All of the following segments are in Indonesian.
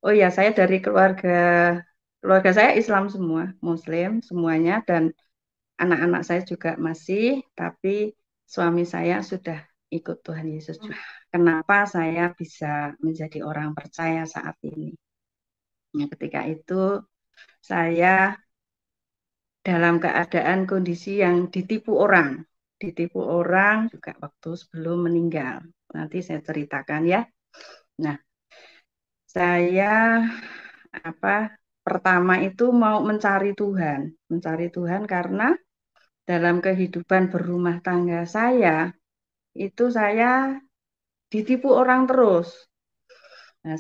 Oh ya, saya dari keluarga saya Islam semua, Muslim semuanya, dan anak-anak saya juga masih, tapi suami saya sudah ikut Tuhan Yesus juga. Kenapa saya bisa menjadi orang percaya saat ini? Ya, ketika itu saya dalam keadaan kondisi yang ditipu orang juga waktu sebelum meninggal. Nanti saya ceritakan ya. Nah, saya apa pertama itu mau mencari Tuhan karena dalam kehidupan berumah tangga saya itu saya ditipu orang terus. Nah,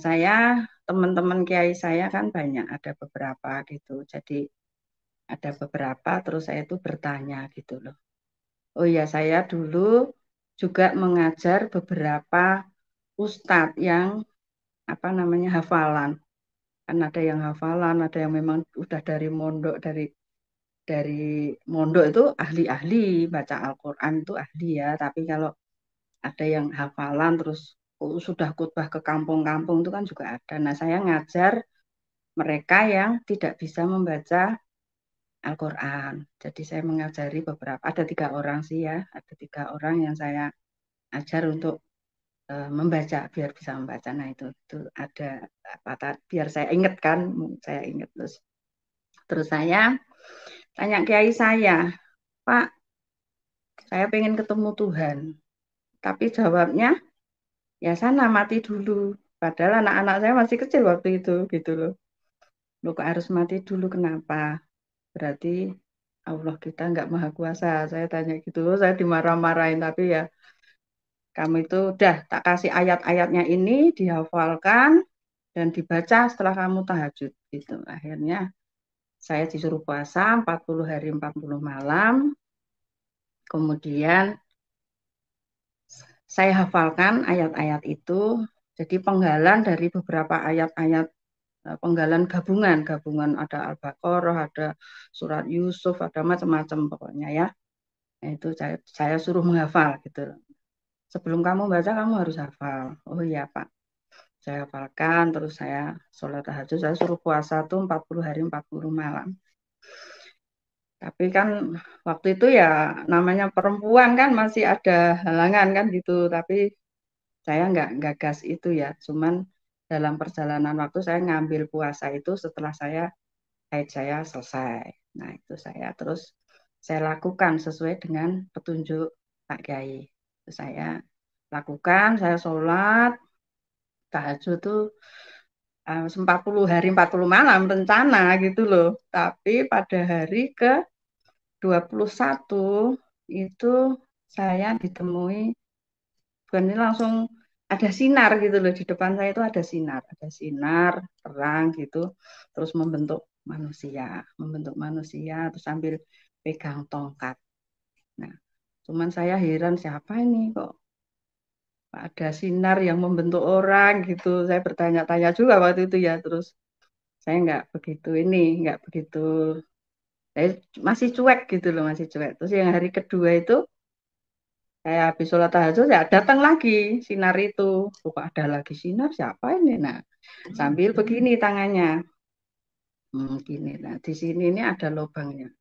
teman-teman kiai saya kan banyak, ada beberapa gitu. Jadi ada beberapa terus saya itu bertanya gitu loh. Oh ya, saya dulu juga mengajar beberapa ustadz yang apa namanya hafalan. Kan ada yang hafalan, ada yang memang udah dari mondok itu ahli-ahli baca Al-Qur'an itu ahli ya, tapi kalau ada yang hafalan terus sudah khutbah ke kampung-kampung itu kan juga ada. Nah, saya ngajar mereka yang tidak bisa membaca Al-Qur'an. Jadi saya mengajari beberapa, ada 3 orang sih ya, ada 3 orang yang saya ajar untuk membaca biar bisa membaca. Nah, itu ada biar saya ingat kan, saya ingat terus saya tanya kiai saya, Pak, saya pengen ketemu Tuhan. Tapi jawabnya, ya sana mati dulu. Padahal anak-anak saya masih kecil waktu itu, gitu loh. Loh kok harus mati dulu, kenapa? Berarti Allah kita nggak maha kuasa. Saya tanya gitu, saya dimarah-marahin. Tapi ya, kamu itu udah tak kasih ayat-ayatnya ini, dihafalkan, dan dibaca setelah kamu tahajud. Gitu. Akhirnya saya disuruh puasa 40 hari 40 malam. Kemudian saya hafalkan ayat-ayat itu, jadi penggalan dari beberapa ayat-ayat, penggalan gabungan ada Al-Baqarah, ada surat Yusuf, ada macam-macam pokoknya ya. Nah, itu saya suruh menghafal gitu. Sebelum kamu baca kamu harus hafal. Oh iya Pak, saya hafalkan, terus saya sholat tahajud, saya suruh puasa tuh 40 hari 40 malam. Tapi kan waktu itu ya namanya perempuan kan masih ada halangan kan gitu. Tapi saya nggak gas itu ya, cuman dalam perjalanan waktu saya ngambil puasa itu setelah haid saya selesai. Nah itu terus saya lakukan sesuai dengan petunjuk Pak Kiai. Saya lakukan, saya sholat tahajud tuh 40 hari 40 malam rencana gitu loh. Tapi pada hari ke 21 itu saya ditemui, bukan ini langsung ada sinar gitu loh, di depan saya itu ada sinar terang gitu, terus membentuk manusia terus sambil pegang tongkat. Nah, cuman saya heran siapa ini kok ada sinar yang membentuk orang gitu. Saya bertanya-tanya juga waktu itu ya, terus saya nggak begitu, saya masih cuek gitu loh, masih cuek. Terus yang hari kedua itu saya habis sholat tahajud ya datang lagi sinar itu. Kok ada lagi sinar, siapa ini? Nah, sambil begini tangannya. Gini. Nah, di sini ini ada lubangnya.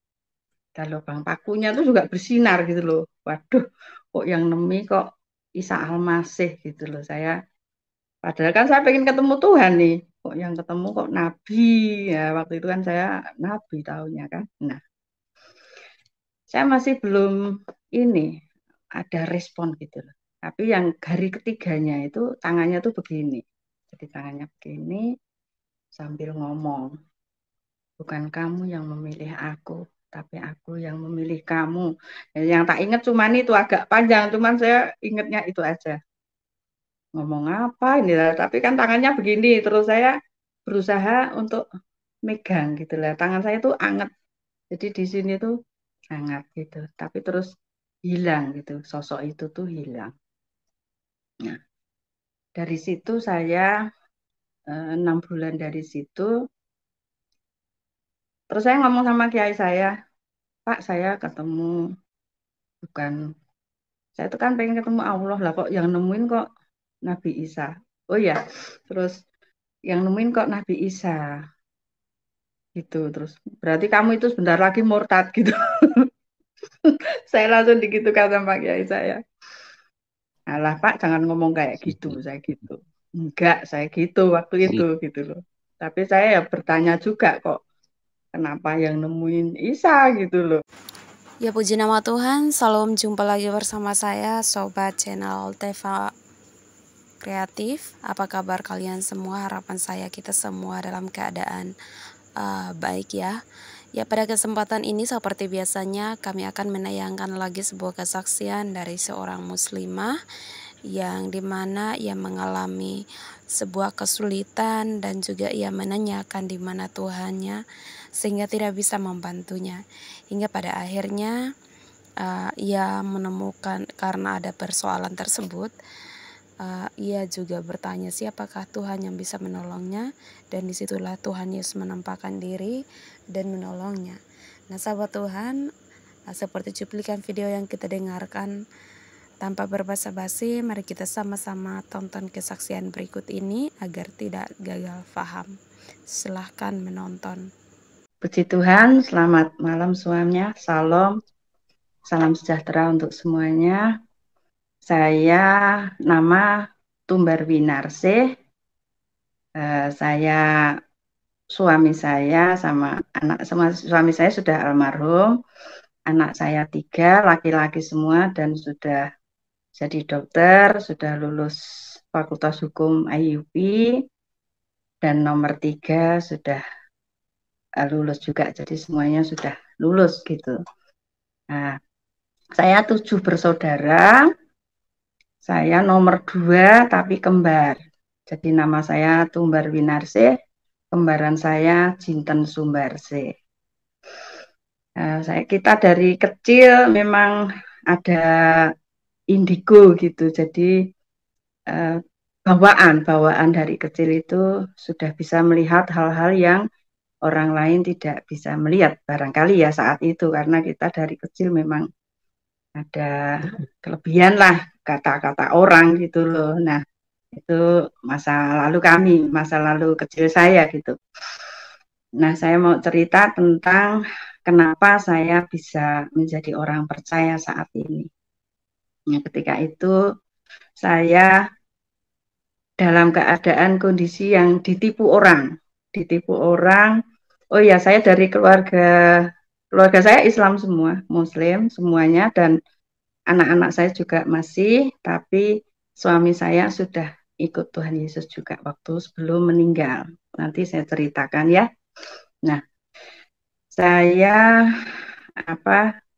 Ada lubang pakunya tuh juga bersinar gitu loh. Waduh, kok yang nemi kok Isa Al-Masih gitu loh. Padahal kan saya pengen ketemu Tuhan nih. Kok yang ketemu kok Nabi. Ya, waktu itu kan saya Nabi tahunnya kan. Nah, saya masih belum ini ada respon gitu loh. Tapi yang hari ketiganya itu tangannya tuh begini. Jadi tangannya begini sambil ngomong, bukan kamu yang memilih aku, tapi aku yang memilih kamu. Yang tak ingat cuman itu agak panjang, cuman saya ingatnya itu aja. Ngomong apa ini lah, tapi kan tangannya begini, terus saya berusaha untuk megang gitu lah. Tangan saya tuh anget, jadi di sini tuh hangat gitu. Tapi terus hilang gitu, sosok itu tuh hilang. Nah, dari situ saya 6 bulan dari situ, terus saya ngomong sama kiai saya, Pak saya ketemu, bukan, saya tuh kan pengen ketemu Allah lah, kok yang nemuin kok Nabi Isa. Oh ya, terus yang nemuin kok Nabi Isa gitu. Terus berarti kamu itu sebentar lagi murtad gitu. Saya langsung digitu kata Pak Kiai saya. Alah Pak, jangan ngomong kayak gitu, saya gitu. Enggak, saya gitu waktu itu gitu loh. Tapi saya ya bertanya juga kok, kenapa yang nemuin Isa gitu loh. Ya puji nama Tuhan, salam jumpa lagi bersama saya Sobat channel Teva Kreatif. Apa kabar kalian semua? Harapan saya kita semua dalam keadaan baik ya. Ya pada kesempatan ini seperti biasanya kami akan menayangkan lagi sebuah kesaksian dari seorang muslimah yang dimana ia mengalami sebuah kesulitan dan juga ia menanyakan di mana Tuhannya sehingga tidak bisa membantunya. Hingga pada akhirnya ia menemukan karena ada persoalan tersebut, ia juga bertanya siapakah Tuhan yang bisa menolongnya, dan disitulah Tuhan Yesus menampakkan diri dan menolongnya. Nah sahabat Tuhan, seperti cuplikan video yang kita dengarkan, tanpa berbasa-basi mari kita sama-sama tonton kesaksian berikut ini agar tidak gagal paham. Silahkan menonton. Puji Tuhan, selamat malam semuanya. Salam sejahtera untuk semuanya. Saya nama Tumbar Winarsih. Saya suami saya sama suami saya sudah almarhum. Anak saya 3, laki-laki semua dan sudah jadi dokter, sudah lulus Fakultas Hukum IUP, dan nomor 3 sudah lulus juga. Jadi semuanya sudah lulus gitu. Nah, saya 7 bersaudara. Saya nomor 2 tapi kembar. Jadi nama saya Tumbar Winarsih, kembaran saya Jinten Sumbarsih. Kita dari kecil memang ada indigo gitu. Jadi bawaan dari kecil itu sudah bisa melihat hal-hal yang orang lain tidak bisa melihat barangkali ya saat itu, karena kita dari kecil memang ada kelebihan lah kata-kata orang gitu loh. Nah, itu masa lalu kecil saya gitu. Nah, saya mau cerita tentang kenapa saya bisa menjadi orang percaya saat ini. Nah, ketika itu saya dalam keadaan kondisi yang ditipu orang. Ditipu orang. Oh ya, saya dari keluarga saya Islam semua, Muslim semuanya, dan anak-anak saya juga masih, tapi suami saya sudah ikut Tuhan Yesus juga waktu sebelum meninggal. Nanti saya ceritakan ya. Nah, saya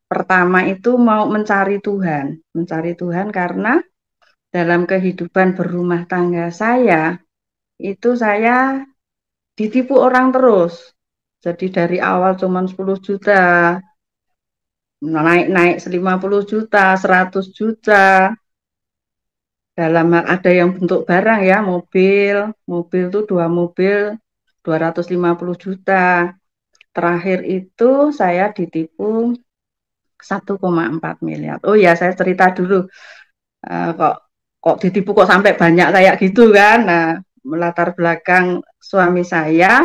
pertama itu mau mencari Tuhan karena dalam kehidupan berumah tangga saya itu saya ditipu orang terus. Jadi dari awal cuma 10 juta, naik 50 juta, 100 juta. Dalam hal ada yang bentuk barang ya, mobil tuh 2 mobil 250 juta. Terakhir itu saya ditipu 1,4 miliar. Oh ya, saya cerita dulu. Kok ditipu kok sampai banyak kayak gitu kan. Nah, melatar belakang suami saya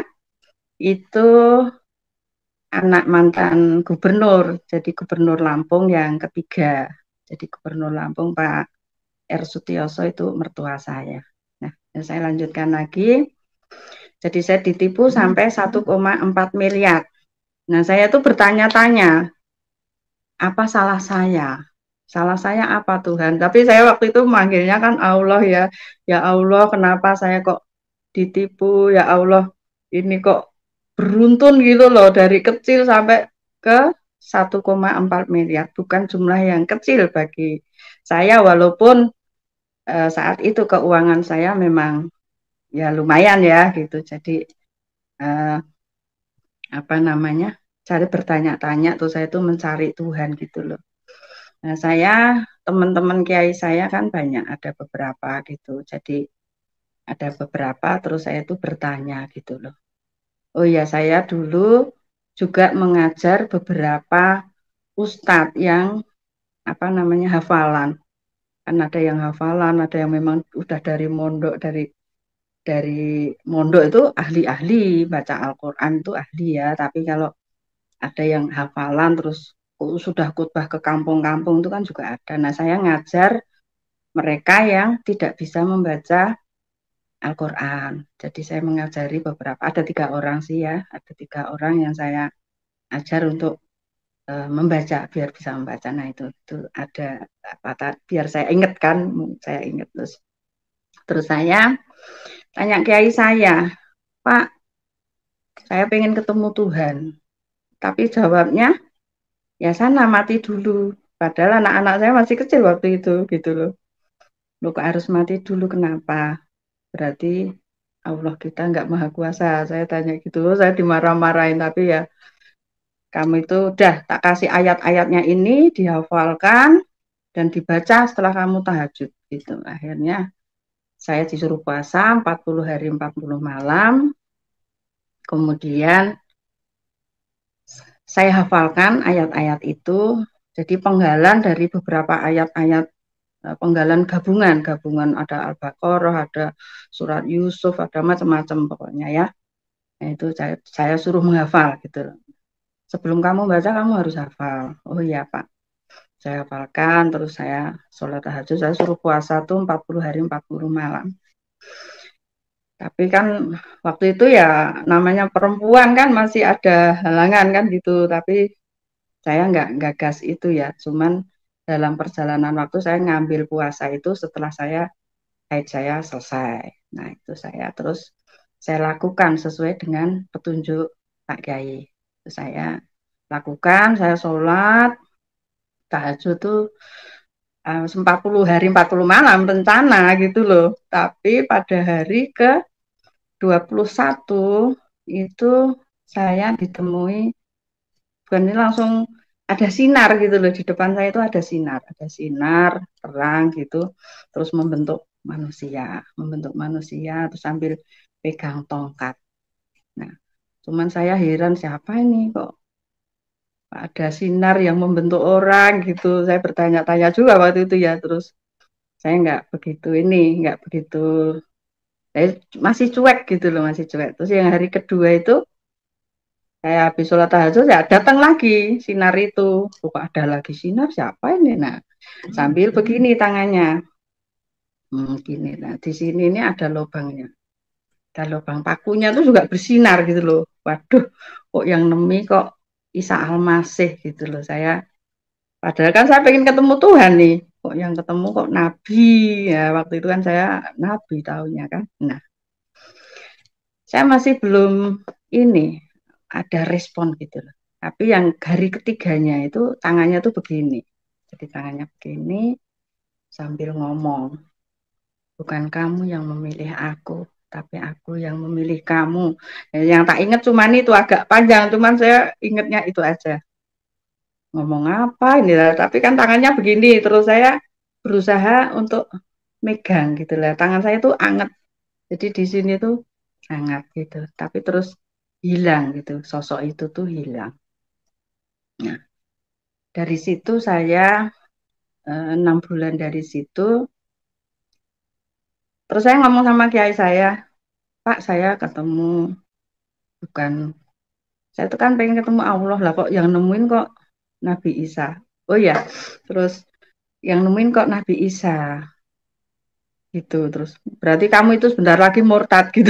itu anak mantan gubernur, jadi gubernur Lampung yang ketiga. Jadi gubernur Lampung Pak R. Sutioso itu mertua saya. Nah, saya lanjutkan lagi. Jadi saya ditipu sampai 1,4 miliar. Nah, saya tuh bertanya-tanya, apa salah saya? Salah saya apa Tuhan? Tapi saya waktu itu manggilnya kan Allah ya. Ya Allah, kenapa saya kok ditipu? Ya Allah, ini kok beruntun gitu loh dari kecil sampai ke 1,4 miliar. Bukan jumlah yang kecil bagi saya, walaupun saat itu keuangan saya memang ya lumayan ya gitu. Jadi eh, cari bertanya-tanya tuh, saya tuh mencari Tuhan gitu loh. Nah, teman-teman kiai saya kan banyak, ada beberapa gitu. Jadi ada beberapa, terus saya tuh bertanya gitu loh. Oh ya, saya dulu juga mengajar beberapa ustadz yang hafalan. Kan ada yang hafalan, ada yang memang udah dari mondok, dari dari mondok itu ahli-ahli baca Al-Quran itu ahli ya, tapi kalau ada yang hafalan terus sudah khutbah ke kampung-kampung itu kan juga ada. Nah, saya ngajar mereka yang tidak bisa membaca Al-Quran. Jadi saya mengajari beberapa, ada 3 orang sih ya, ada 3 orang yang saya ajar untuk membaca biar bisa membaca. Nah itu ada apa biar saya ingat kan, saya ingat terus saya tanya kiai saya, Pak, saya pengen ketemu Tuhan, tapi jawabnya ya sana mati dulu. Padahal anak-anak saya masih kecil waktu itu gitu loh. Loh kok harus mati dulu, kenapa? Berarti Allah kita nggak maha kuasa. Saya tanya gitu, saya dimarah-marahin, tapi ya kamu itu udah tak kasih ayat-ayatnya ini dihafalkan dan dibaca setelah kamu tahajud gitu. Akhirnya saya disuruh puasa 40 hari 40 malam. Kemudian saya hafalkan ayat-ayat itu. Jadi penggalan dari beberapa ayat-ayat, penggalan gabungan ada Al-Baqarah, ada surat Yusuf, ada macam-macam pokoknya ya. Nah, itu saya suruh menghafal gitu. Sebelum kamu baca kamu harus hafal. Oh iya Pak. Saya hafalkan, terus saya sholat tahajud, saya suruh puasa tuh 40 hari 40 malam. Tapi kan waktu itu ya namanya perempuan kan masih ada halangan kan gitu. Tapi saya nggak gas itu ya. Cuman dalam perjalanan waktu saya ngambil puasa itu setelah haid saya selesai. Nah itu saya terus saya lakukan sesuai dengan petunjuk Pak Kiai. Saya lakukan, saya sholat tahajud tuh 40 hari 40 malam rencana gitu loh. Tapi pada hari ke 21 itu saya ditemui, bukan ini langsung ada sinar gitu loh, di depan saya itu ada sinar terang gitu, terus membentuk manusia terus sambil pegang tongkat. Nah, cuman saya heran siapa ini kok ada sinar yang membentuk orang gitu. Saya bertanya-tanya juga waktu itu ya, terus saya nggak begitu, saya masih cuek gitu loh, masih cuek. Terus yang hari kedua itu saya habis sholat tahajud ya datang lagi sinar itu. Kok ada lagi sinar, siapa ini? Nah, sambil begini tangannya. Gini. Nah, di sini ini ada lubangnya. Ada lubang pakunya tuh juga bersinar gitu loh. Waduh, kok yang nemi kok Isa Al-Masih gitu loh. Padahal kan saya pengen ketemu Tuhan nih. Kok yang ketemu kok Nabi. Ya, waktu itu kan saya Nabi tahunya kan. Nah, saya masih belum ini ada respon gitu loh. Tapi yang hari ketiganya itu tangannya tuh begini. Jadi tangannya begini sambil ngomong, bukan kamu yang memilih aku, tapi aku yang memilih kamu. Yang tak ingat cuman itu agak panjang, cuman saya ingatnya itu aja. Ngomong apa ini lah, tapi kan tangannya begini, terus saya berusaha untuk megang gitu lah. Tangan saya tuh anget, jadi di sini tuh hangat gitu. Tapi terus hilang gitu, sosok itu tuh hilang. Nah, dari situ saya 6 bulan dari situ, terus saya ngomong sama kiai saya, Pak saya ketemu, bukan, saya tuh kan pengen ketemu Allah lah, kok yang nemuin kok Nabi Isa. Oh ya, terus yang nemuin kok Nabi Isa gitu. Terus berarti kamu itu sebentar lagi murtad gitu.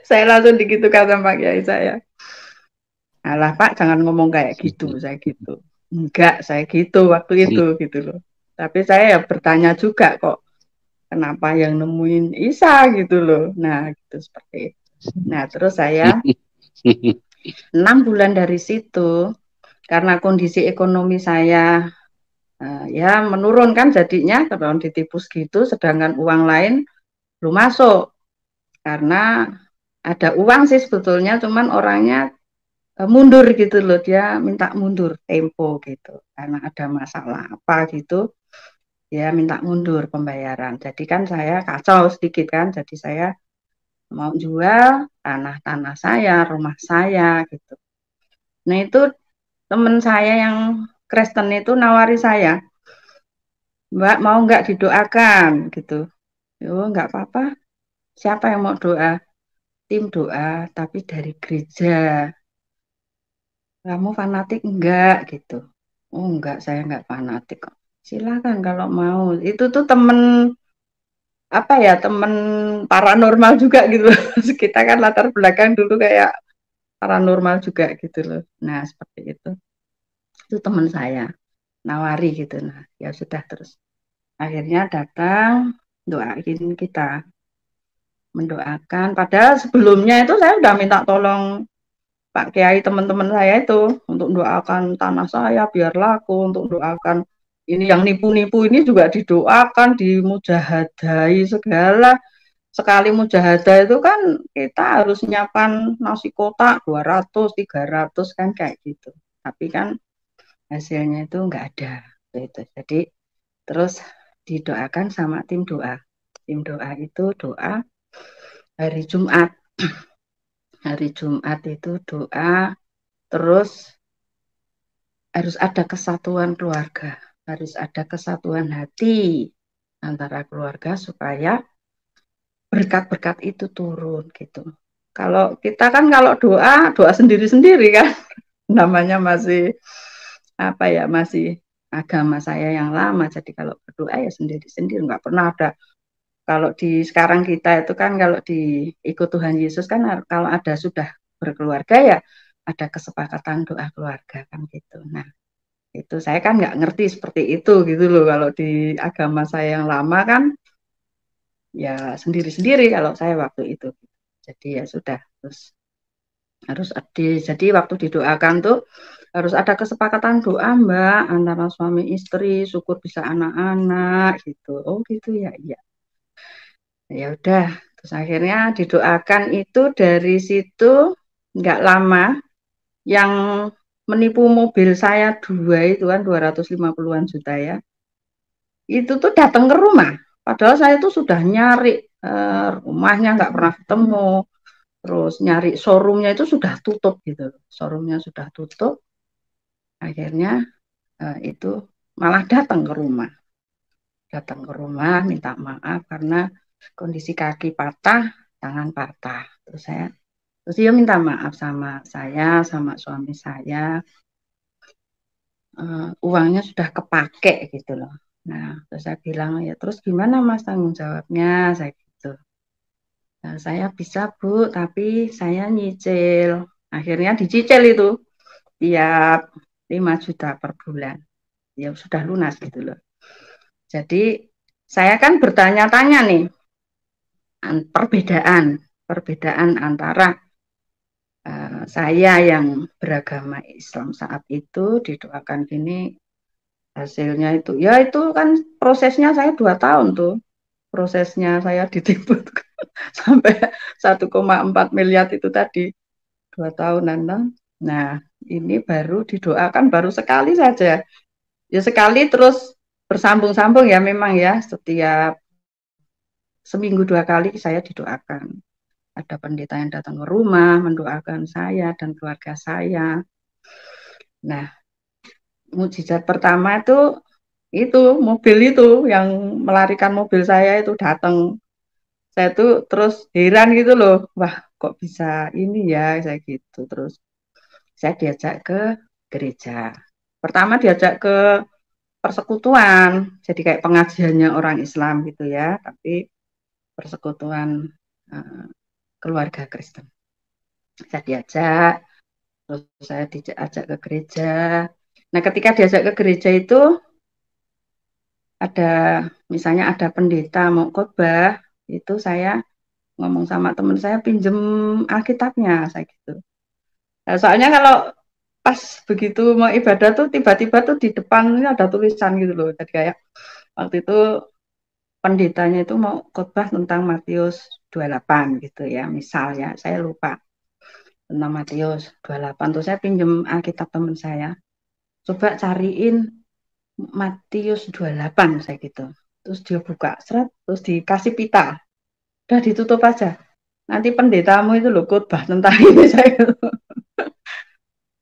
Saya langsung digitu kata Pak Kiai saya. Alah Pak, jangan ngomong kayak gitu, saya gitu. Enggak, saya gitu waktu itu gitu loh. Tapi saya ya bertanya juga kok, kenapa yang nemuin Isa gitu loh. Nah, gitu seperti itu. Nah, terus saya 6 bulan dari situ, karena kondisi ekonomi saya ya menurun kan jadinya, kalau ditipu gitu, sedangkan uang lain belum masuk. Karena ada uang sih sebetulnya, cuman orangnya mundur gitu loh, dia minta mundur tempo gitu karena ada masalah apa gitu, dia minta mundur pembayaran. Jadi kan saya kacau sedikit kan, jadi saya mau jual tanah-tanah saya, rumah saya gitu. Nah itu teman saya yang Kristen itu nawari saya, Mbak mau nggak didoakan gitu. Oh nggak apa-apa, siapa yang mau doa? Tim doa, tapi dari gereja. Kamu fanatik enggak gitu? Oh enggak, saya enggak fanatik kok. Silakan kalau mau. Itu tuh temen apa ya, temen paranormal juga gitu. Kita kan latar belakang dulu kayak paranormal juga gitu loh. Nah seperti itu teman saya nawari gitu. Nah ya sudah, terus akhirnya datang doain kita, mendoakan. Padahal sebelumnya itu saya udah minta tolong Pak Kiai, teman-teman saya itu untuk doakan tanah saya biar laku, untuk doakan ini yang nipu-nipu ini juga didoakan, dimujahadai segala. Sekali mujahadah itu kan kita harus nyiapkan nasi kotak 200, 300 kan kayak gitu. Tapi kan hasilnya itu enggak ada gitu. Jadi terus didoakan sama tim doa. Tim doa itu doa hari Jumat. Hari Jumat itu doa, terus harus ada kesatuan keluarga, harus ada kesatuan hati antara keluarga supaya berkat-berkat itu turun gitu. Kalau kita kan kalau doa, doa sendiri-sendiri kan, namanya masih apa ya, masih agama saya yang lama. Jadi kalau berdoa ya sendiri-sendiri, nggak pernah ada. Kalau di sekarang kita itu kan kalau di ikut Tuhan Yesus kan kalau ada sudah berkeluarga ya ada kesepakatan doa keluarga kan gitu. Nah itu saya kan nggak ngerti seperti itu gitu loh. Kalau di agama saya yang lama kan ya sendiri-sendiri kalau saya waktu itu. Jadi ya sudah, terus harus ada. Jadi waktu didoakan tuh harus ada kesepakatan doa Mbak antara suami istri, syukur bisa anak-anak gitu. Oh gitu ya, iya. Ya udah, terus akhirnya didoakan itu. Dari situ nggak lama yang menipu mobil saya dua itu kan 250-an juta ya, itu tuh datang ke rumah. Padahal saya tuh sudah nyari rumahnya nggak pernah ketemu, terus nyari showroomnya itu sudah tutup gitu, showroomnya sudah tutup. Akhirnya itu malah datang ke rumah minta maaf karena kondisi kaki patah, tangan patah. Terus dia minta maaf sama saya, sama suami saya, uangnya sudah kepake gitu loh. Nah, terus saya bilang, ya terus gimana Mas tanggung jawabnya? Saya gitu. Nah, saya bisa Bu, tapi saya nyicil. Akhirnya dicicil itu tiap 5 juta per bulan. Ya sudah lunas gitu loh. Jadi saya kan bertanya-tanya nih, perbedaan antara saya yang beragama Islam saat itu didoakan gini, hasilnya itu ya itu kan prosesnya saya 2 tahun tuh, prosesnya saya ditipu sampai 1,4 miliar itu tadi 2 tahunan. Nah ini baru didoakan baru sekali saja, ya sekali terus bersambung-sambung ya, memang ya setiap seminggu 2 kali saya didoakan, ada pendeta yang datang ke rumah mendoakan saya dan keluarga saya. Nah mujizat pertama itu mobil itu yang melarikan mobil saya itu datang. Saya tuh terus heran gitu loh, wah kok bisa ini ya, saya gitu. Terus saya diajak ke gereja. Pertama diajak ke persekutuan, jadi kayak pengajiannya orang Islam gitu ya, tapi persekutuan uh, keluarga Kristen. Saya diajak, terus saya diajak ke gereja. Nah ketika diajak ke gereja itu ada, misalnya ada pendeta mau khotbah, itu saya ngomong sama teman saya pinjem Alkitabnya, saya gitu. Nah, soalnya kalau pas begitu mau ibadah tuh tiba-tiba tuh di depan ini ada tulisan gitu loh. Jadi kayak waktu itu pendetanya itu mau khotbah tentang Matius 28 gitu ya, misalnya saya lupa tentang Matius 28. Terus saya pinjem Alkitab teman saya, coba cariin Matius 28 saya gitu. Terus dia buka seret, terus dikasih pita, udah ditutup aja. Nanti pendetamu itu loh khotbah tentang ini. Saya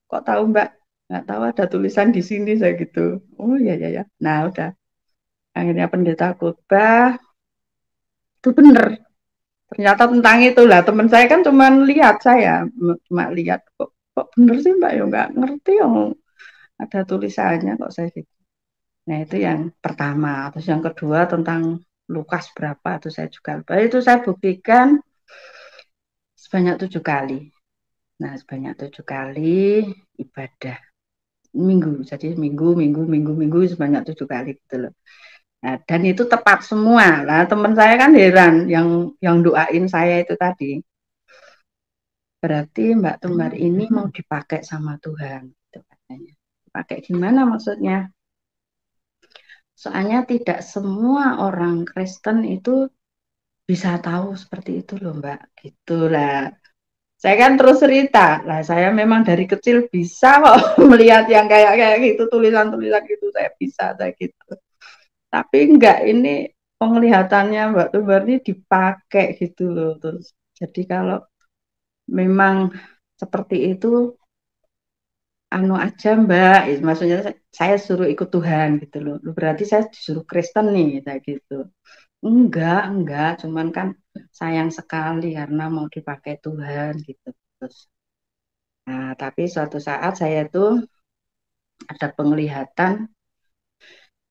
kok tahu Mbak? Nggak tahu ada tulisan di sini saya gitu. Oh ya ya ya. Nah udah, akhirnya pendeta khotbah itu bener Ternyata tentang itulah teman saya kan cuma lihat saya, cuma lihat kok bener sih Mbak ya nggak ngerti yang ada tulisannya kok saya gitu. Nah itu yang pertama. Terus yang kedua tentang Lukas berapa itu saya juga lupa. Itu saya buktikan sebanyak 7 kali. Nah sebanyak 7 kali ibadah minggu. Jadi minggu sebanyak 7 kali gitu loh. Nah, dan itu tepat semua. Nah, teman saya kan heran yang doain saya itu tadi. Berarti Mbak Tumbar ini mau dipakai sama Tuhan, gitu katanya. Dipakai gimana maksudnya? Soalnya tidak semua orang Kristen itu bisa tahu seperti itu loh Mbak. Gitulah. Saya kan terus cerita. Lah saya memang dari kecil bisa kok melihat yang kayak kayak gitu tulisan-tulisan gitu saya bisa saya gitu. Tapi enggak ini penglihatannya Mbak Tumbar ini dipakai gitu loh terus. Jadi kalau memang seperti itu anu aja Mbak, maksudnya saya suruh ikut Tuhan gitu loh. Berarti saya disuruh Kristen nih kayak gitu. Enggak, cuman kan sayang sekali karena mau dipakai Tuhan gitu. Terus, nah, tapi suatu saat saya tuh ada penglihatan,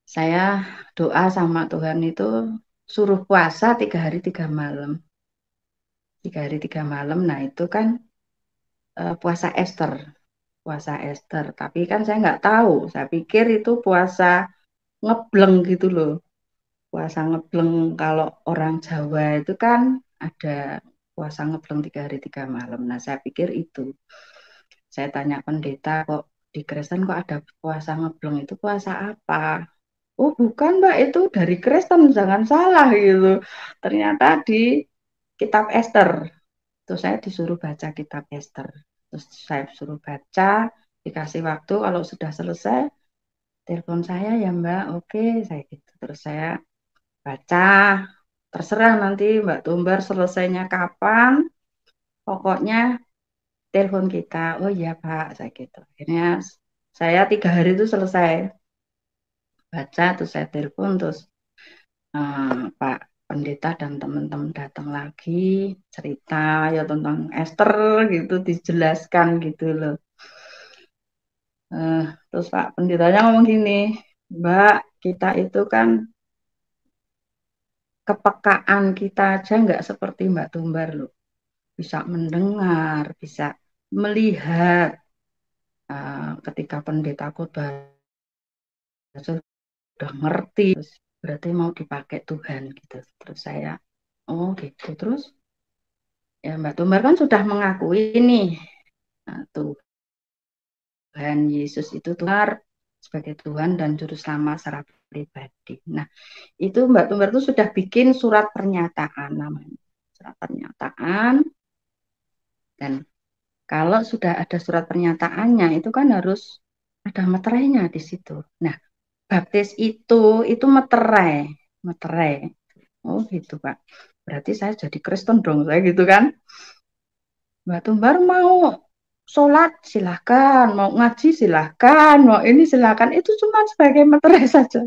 saya doa sama Tuhan itu suruh puasa 3 hari 3 malam. 3 hari 3 malam, nah itu kan puasa Ester. Puasa Ester, tapi kan saya nggak tahu. Saya pikir itu puasa ngebleng gitu loh. Puasa ngebleng kalau orang Jawa itu kan ada puasa ngebleng 3 hari 3 malam. Nah, saya pikir itu. Saya tanya pendeta kok di Kristen kok ada puasa ngebleng itu puasa apa? Oh, bukan Mbak, itu dari Kristen, jangan salah gitu. Ternyata di kitab Ester. Terus saya disuruh baca kitab Ester. Terus saya suruh baca, dikasih waktu kalau sudah selesai telepon saya ya Mbak, oke saya gitu. Terus saya baca, terserah nanti Mbak Tumbar selesainya kapan, pokoknya telepon kita. Oh iya Pak, saya gitu. Akhirnya saya 3 hari itu selesai baca, terus saya telepon, terus Pak Pendeta dan teman-teman datang lagi cerita ya tentang Esther gitu, dijelaskan gitu loh. Terus Pak Pendetanya ngomong gini, Mbak, kita itu kan kepekaan kita aja nggak seperti Mbak Tumbar loh. Bisa mendengar, bisa melihat ketika pendeta khotbah sudah ngerti, terus berarti mau dipakai Tuhan gitu. Terus saya, oh gitu. Terus ya Mbak Tumbar kan sudah mengakui nih, Tuhan Yesus itu Tuhan sebagai Tuhan dan Juru Selamat secara pribadi. Nah, itu Mbak Tumbar itu sudah bikin surat pernyataan namanya. Surat pernyataan, dan kalau sudah ada surat pernyataannya itu kan harus ada meterainya di situ. Nah, baptis itu meterai, meterai. Oh gitu Pak. Berarti saya jadi Kristen dong, saya gitu kan. Mbak Tumbar mau sholat silahkan, mau ngaji silahkan, mau ini silahkan. Itu cuma sebagai meterai saja,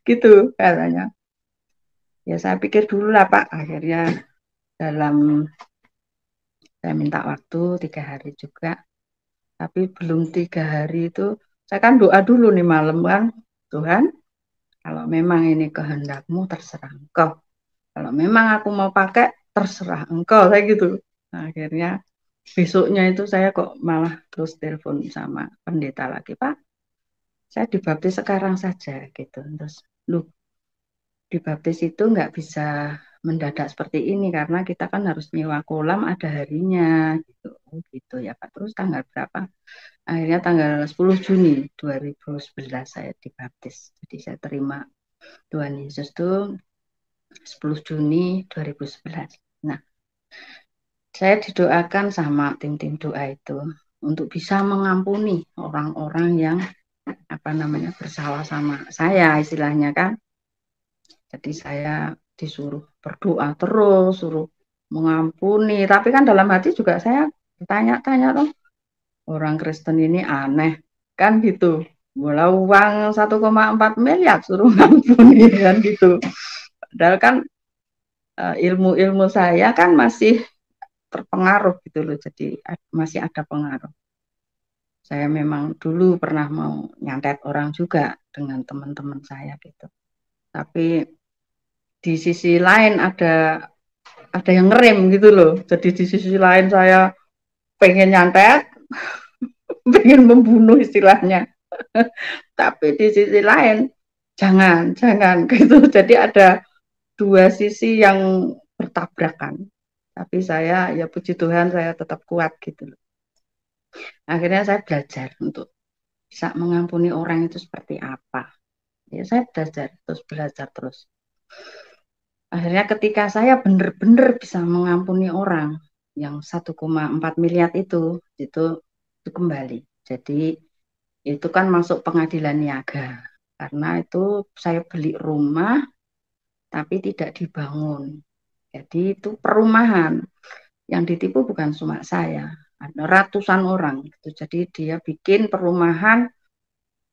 gitu katanya. Ya saya pikir dulu lah Pak. Akhirnya dalam saya minta waktu 3 hari juga. Tapi belum 3 hari itu, saya kan doa dulu nih malam kan. Tuhan, kalau memang ini kehendakmu terserah engkau. Kalau memang aku mau pakai, terserah engkau. Saya gitu. Nah, akhirnya besoknya itu saya kok malah terus telepon sama pendeta lagi. Pak, saya dibaptis sekarang saja gitu. Terus, lu dibaptis itu nggak bisa mendadak seperti ini karena kita kan harus nyewa kolam ada harinya gitu. Oh, gitu ya Pak. Terus tanggal berapa? Akhirnya tanggal 10 Juni 2011 saya dibaptis. Jadi saya terima Tuhan Yesus itu 10 Juni 2011. Nah, saya didoakan sama tim-tim doa itu untuk bisa mengampuni orang-orang yang bersalah sama saya istilahnya kan. Jadi saya disuruh berdoa terus, suruh mengampuni. Tapi kan dalam hati juga saya tanya-tanya loh, orang Kristen ini aneh kan gitu. Walau uang 1,4 miliar suruh ngampuni kan gitu. Padahal kan ilmu-ilmu saya kan masih terpengaruh gitu loh, jadi masih ada pengaruh. Saya memang dulu pernah mau nyantet orang juga dengan teman-teman saya gitu. Tapi di sisi lain ada yang ngerem gitu loh. Jadi di sisi lain saya pengen nyantet, pengen membunuh istilahnya. Tapi di sisi lain jangan gitu. Jadi ada dua sisi yang bertabrakan. Tapi saya ya puji Tuhan saya tetap kuat gitu loh. Akhirnya saya belajar untuk bisa mengampuni orang itu seperti apa. Ya saya belajar terus. Akhirnya ketika saya benar-benar bisa mengampuni orang yang 1,4 miliar itu kembali. Jadi itu kan masuk pengadilan niaga. Karena itu saya beli rumah tapi tidak dibangun. Jadi itu perumahan. Yang ditipu bukan cuma saya, ada ratusan orang. Jadi dia bikin perumahan,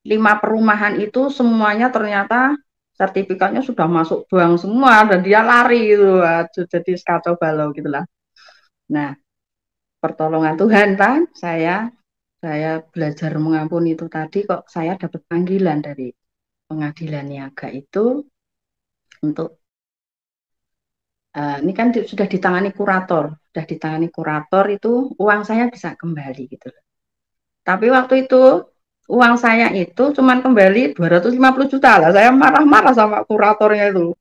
5 perumahan itu semuanya ternyata sertifikatnya sudah masuk bank semua dan dia lari gitu. Jadi kacau balau gitulah. Nah, pertolongan Tuhan kan, saya belajar mengampuni itu tadi kok saya dapat panggilan dari pengadilan niaga itu untuk ini kan sudah ditangani kurator itu uang saya bisa kembali gitu. Tapi waktu itu uang saya itu cuma kembali 250 juta lah. Saya marah-marah sama kuratornya itu.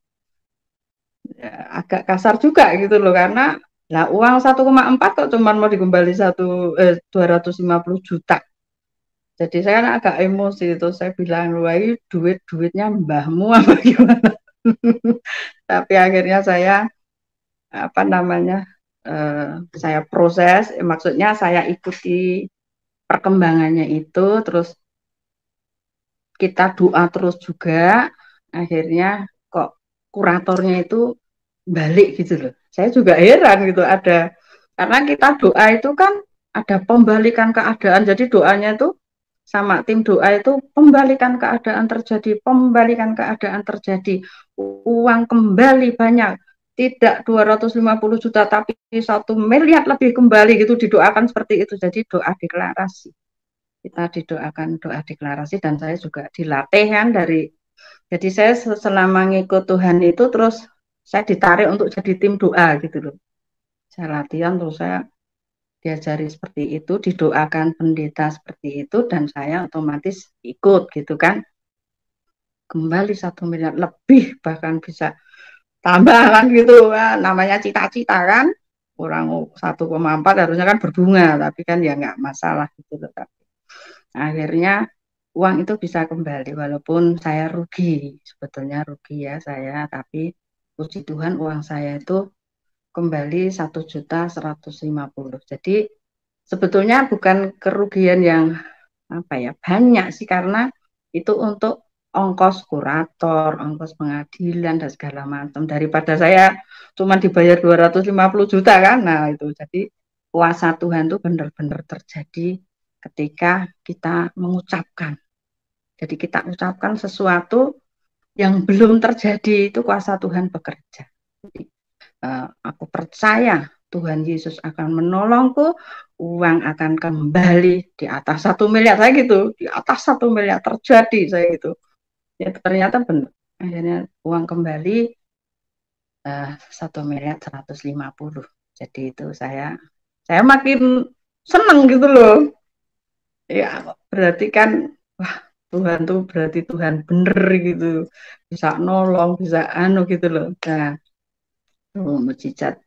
Ya, agak kasar juga gitu loh karena lah uang 1,4 kok cuma mau dikembali 250 juta. Jadi saya kan agak emosi itu. Saya bilang, wah ini duitnya mbahmu apa gimana. Tapi akhirnya saya apa namanya saya proses, maksudnya saya ikuti perkembangannya itu, terus kita doa terus juga, akhirnya kok kuratornya itu balik gitu loh. Saya juga heran gitu ada, karena kita doa itu kan ada pembalikan keadaan, jadi doanya itu sama tim doa itu pembalikan keadaan terjadi, uang kembali banyak, tidak 250 juta tapi 1 miliar lebih kembali gitu, didoakan seperti itu. Jadi doa deklarasi, kita didoakan doa deklarasi dan saya juga dilatih kan jadi saya selama ngikut Tuhan itu terus saya ditarik untuk jadi tim doa gitu loh. Saya latihan terus saya diajari seperti itu, didoakan pendeta seperti itu dan saya otomatis ikut gitu kan. Kembali 1 miliar lebih bahkan bisa tambahan gitu kan, namanya cita-cita kan. Kurang 1,4 harusnya kan berbunga, tapi kan ya nggak masalah gitu loh. Akhirnya uang itu bisa kembali walaupun saya rugi, sebetulnya rugi ya saya, tapi puji Tuhan uang saya itu kembali 1.150.000. Jadi sebetulnya bukan kerugian yang apa ya banyak sih, karena itu untuk ongkos kurator, ongkos pengadilan dan segala macam, daripada saya cuma dibayar 250 juta kan. Nah itu jadi kuasa Tuhan itu benar-benar terjadi ketika kita mengucapkan. Jadi kita ucapkan sesuatu yang belum terjadi, itu kuasa Tuhan bekerja. Jadi, aku percaya Tuhan Yesus akan menolongku, uang akan kembali di atas 1 miliar, saya gitu, di atas 1 miliar terjadi saya gitu. Ya ternyata benar, akhirnya uang kembali 1.150.000. Jadi itu saya makin seneng gitu loh. Ya berarti kan wah Tuhan tuh berarti Tuhan bener gitu, bisa nolong, bisa gitu loh. Nah, mujizat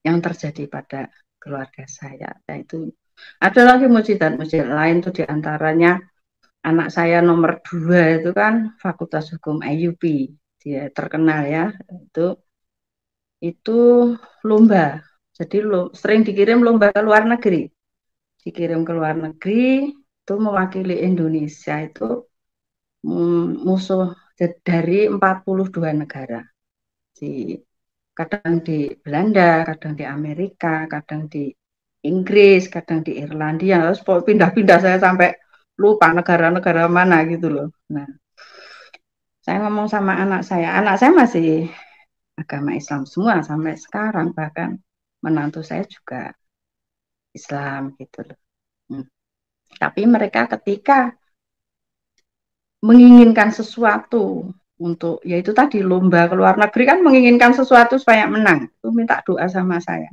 yang terjadi pada keluarga saya. Nah, itu ada lagi mujizat lain tuh, diantaranya anak saya nomor 2 itu kan Fakultas Hukum IUP, dia terkenal ya, itu lomba. Jadi sering dikirim lomba ke luar negeri, dikirim ke luar negeri itu mewakili Indonesia itu musuh dari 42 negara. Kadang di Belanda, kadang di Amerika, kadang di Inggris, kadang di Irlandia. Terus pindah-pindah saya sampai lupa negara-negara mana gitu loh. Nah, saya ngomong sama anak saya masih agama Islam semua sampai sekarang, bahkan menantu saya juga Islam gitu loh. Tapi mereka ketika menginginkan sesuatu untuk yaitu tadi lomba ke luar negeri kan menginginkan sesuatu supaya menang, itu minta doa sama saya.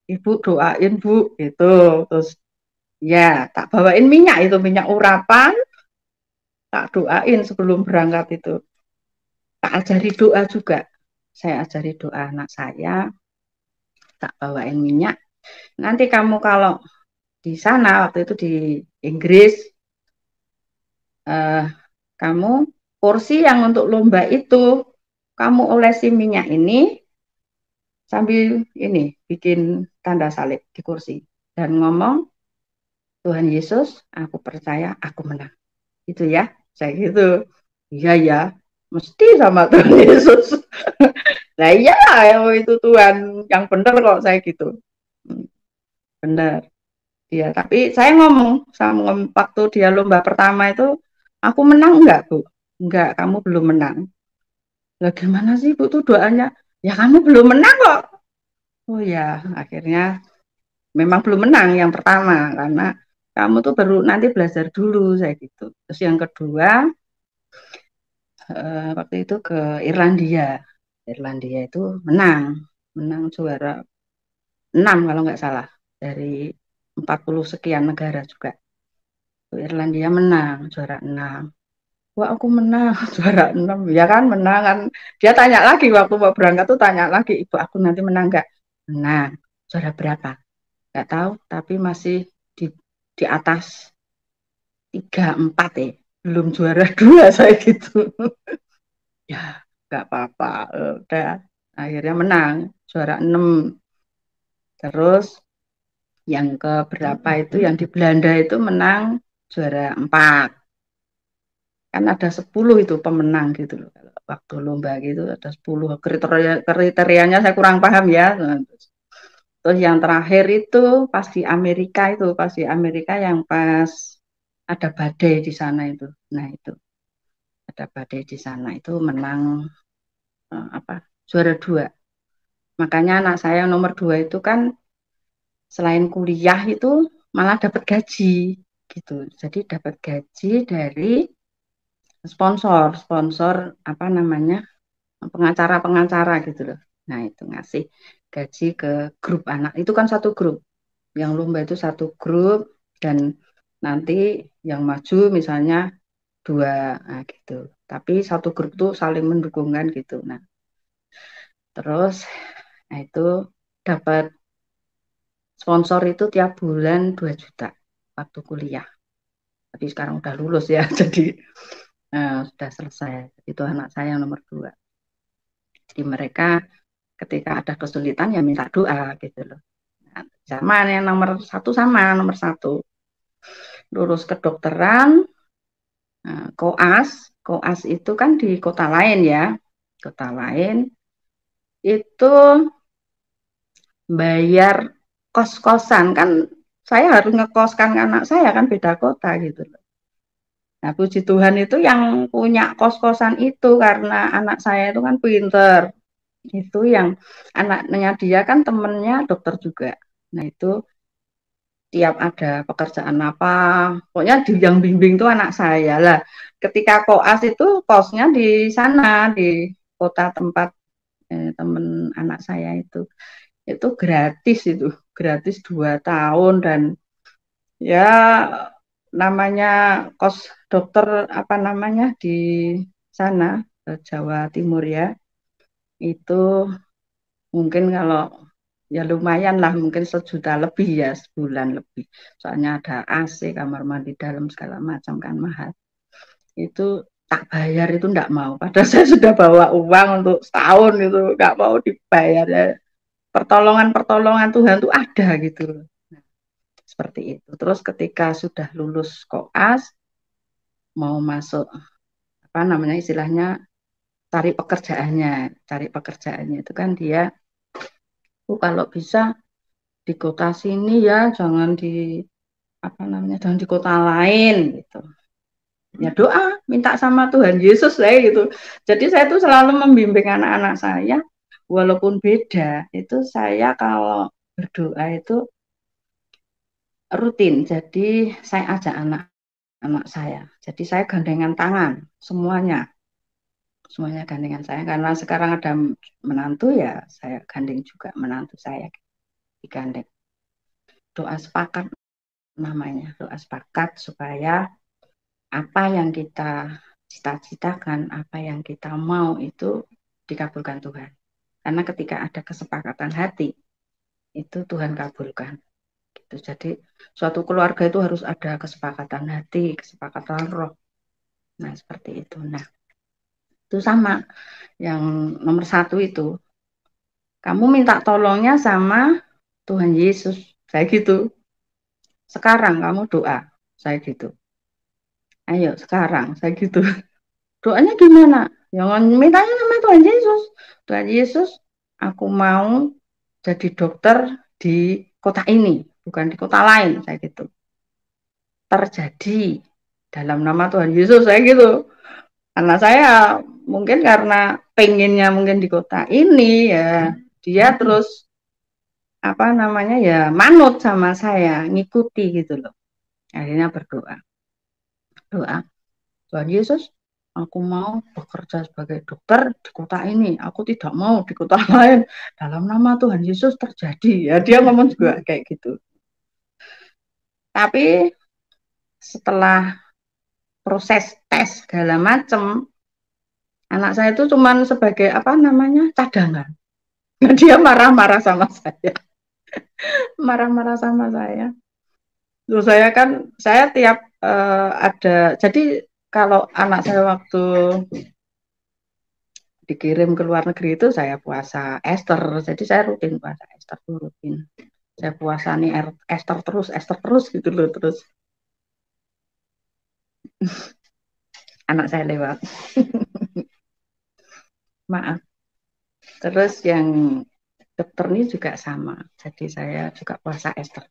Ibu doain Bu gitu. Terus ya tak bawain minyak, itu minyak urapan, tak doain sebelum berangkat itu. Tak ajari doa juga. Saya ajari doa anak saya, tak bawain minyak. Nanti kamu kalau di sana waktu itu di Inggris, eh, kamu kursi yang untuk lomba itu kamu olesi minyak ini sambil ini bikin tanda salib di kursi dan ngomong, Tuhan Yesus, aku percaya aku menang. Itu ya, saya gitu. Iya ya, mesti sama Tuhan Yesus. Nah iya itu Tuhan yang benar kok, saya gitu. Benar. Dia, tapi saya ngomong sama waktu dia lomba pertama itu, aku menang enggak Bu? Enggak, kamu belum menang. Lah gimana sih Bu tuh doanya? Ya kamu belum menang kok. Oh ya, akhirnya memang belum menang yang pertama karena kamu tuh baru nanti belajar dulu, saya gitu. Terus yang kedua, waktu itu ke Irlandia. Irlandia itu menang, menang juara 6 kalau nggak salah dari 40 sekian negara juga. Irlandia menang juara 6. Wah aku menang juara 6 ya kan, menang kan. Dia tanya lagi waktu mau berangkat tuh, tanya lagi, Ibu aku nanti menang nggak? Menang. Juara berapa? Nggak tahu, tapi masih di di atas 3 4 ya. Belum juara 2 saya gitu. Ya nggak apa-apa, udah akhirnya menang juara 6. Terus yang ke berapa itu yang di Belanda itu menang juara 4. Kan ada 10 itu pemenang gitu loh. Waktu lomba gitu ada 10 kriterianya saya kurang paham ya. Terus yang terakhir itu pas di Amerika, itu pas di Amerika yang pas ada badai di sana itu. Nah itu ada badai di sana itu menang apa juara 2. Makanya anak saya nomor 2 itu kan selain kuliah itu malah dapat gaji gitu. Jadi dapat gaji dari sponsor apa namanya, pengacara-pengacara gitu loh. Nah itu ngasih gaji ke grup anak. Itu kan satu grup. Yang lomba itu satu grup dan nanti yang maju misalnya 2, nah gitu. Tapi satu grup tuh saling mendukungkan gitu. Nah terus nah itu dapat sponsor itu tiap bulan 2 juta waktu kuliah. Tapi sekarang udah lulus ya, jadi sudah selesai. Itu anak saya yang nomor 2. Jadi mereka ketika ada kesulitan ya minta doa gitu loh. Nah, sama yang nomor 1 sama nomor 1 lulus kedokteran, koas, koas itu kan di kota lain ya, kota lain itu bayar kos-kosan kan, saya harus ngekoskan anak saya kan beda kota gitu loh. Nah puji Tuhan itu yang punya kos-kosan itu karena anak saya itu kan pinter, itu yang anaknya dia kan temennya dokter juga. Nah itu tiap ada pekerjaan apa, pokoknya di yang bimbing tuh anak saya lah. Ketika koas itu kosnya di sana di kota tempat temen anak saya itu gratis 2 tahun dan ya namanya kos dokter apa namanya di sana Jawa Timur ya itu mungkin kalau ya lumayan lah mungkin 1 juta lebih ya sebulan lebih, soalnya ada AC kamar mandi dalam segala macam kan mahal. Itu tak bayar itu enggak mau, padahal saya sudah bawa uang untuk setahun itu enggak mau dibayar ya. Pertolongan Tuhan tuh ada gitu. Nah, seperti itu. Terus ketika sudah lulus koas mau masuk apa namanya istilahnya cari pekerjaannya itu kan dia kalau bisa di kota sini ya, jangan di apa namanya, jangan di kota lain gitu. Ya doa, minta sama Tuhan Yesus saya gitu. Jadi saya tuh selalu membimbing anak-anak saya, walaupun beda, itu saya kalau berdoa itu rutin. Jadi saya ajak anak-anak saya. Jadi saya gandengan tangan semuanya. Semuanya gandengan saya karena sekarang ada menantu ya, saya gandeng juga menantu saya digandeng. Doa sepakat namanya, doa sepakat supaya apa yang kita cita-citakan, apa yang kita mau itu dikabulkan Tuhan. Karena ketika ada kesepakatan hati, itu Tuhan kabulkan. Gitu. Jadi suatu keluarga itu harus ada kesepakatan hati, kesepakatan roh. Nah seperti itu. Nah itu sama. Yang nomor satu itu, kamu minta tolongnya sama Tuhan Yesus. Saya gitu. Sekarang kamu doa. Saya gitu. Ayo sekarang. Saya gitu. Doanya gimana? Jangan mintanya sama Tuhan Yesus. Tuhan Yesus, aku mau jadi dokter di kota ini, bukan di kota lain. Saya gitu. Terjadi dalam nama Tuhan Yesus. Saya gitu. Karena saya mungkin karena pengennya mungkin di kota ini ya, dia terus apa namanya ya manut sama saya, ngikuti gitu loh. Akhirnya berdoa. Doa, Tuhan Yesus, aku mau bekerja sebagai dokter di kota ini. Aku tidak mau di kota lain. Dalam nama Tuhan Yesus terjadi. Ya dia ngomong juga kayak gitu. Tapi setelah proses tes segala macam, anak saya itu cuman sebagai apa namanya cadangan. Dia marah-marah sama saya. Marah-marah sama saya. Terus saya kan, saya tiap ada, jadi kalau anak saya waktu dikirim ke luar negeri itu saya puasa Ester. Jadi saya rutin puasa Ester tuh rutin. Saya puasa nih Ester terus gitu loh terus anak saya lewat. Maaf. Terus yang dokter ini juga sama. Jadi saya juga puasa Ester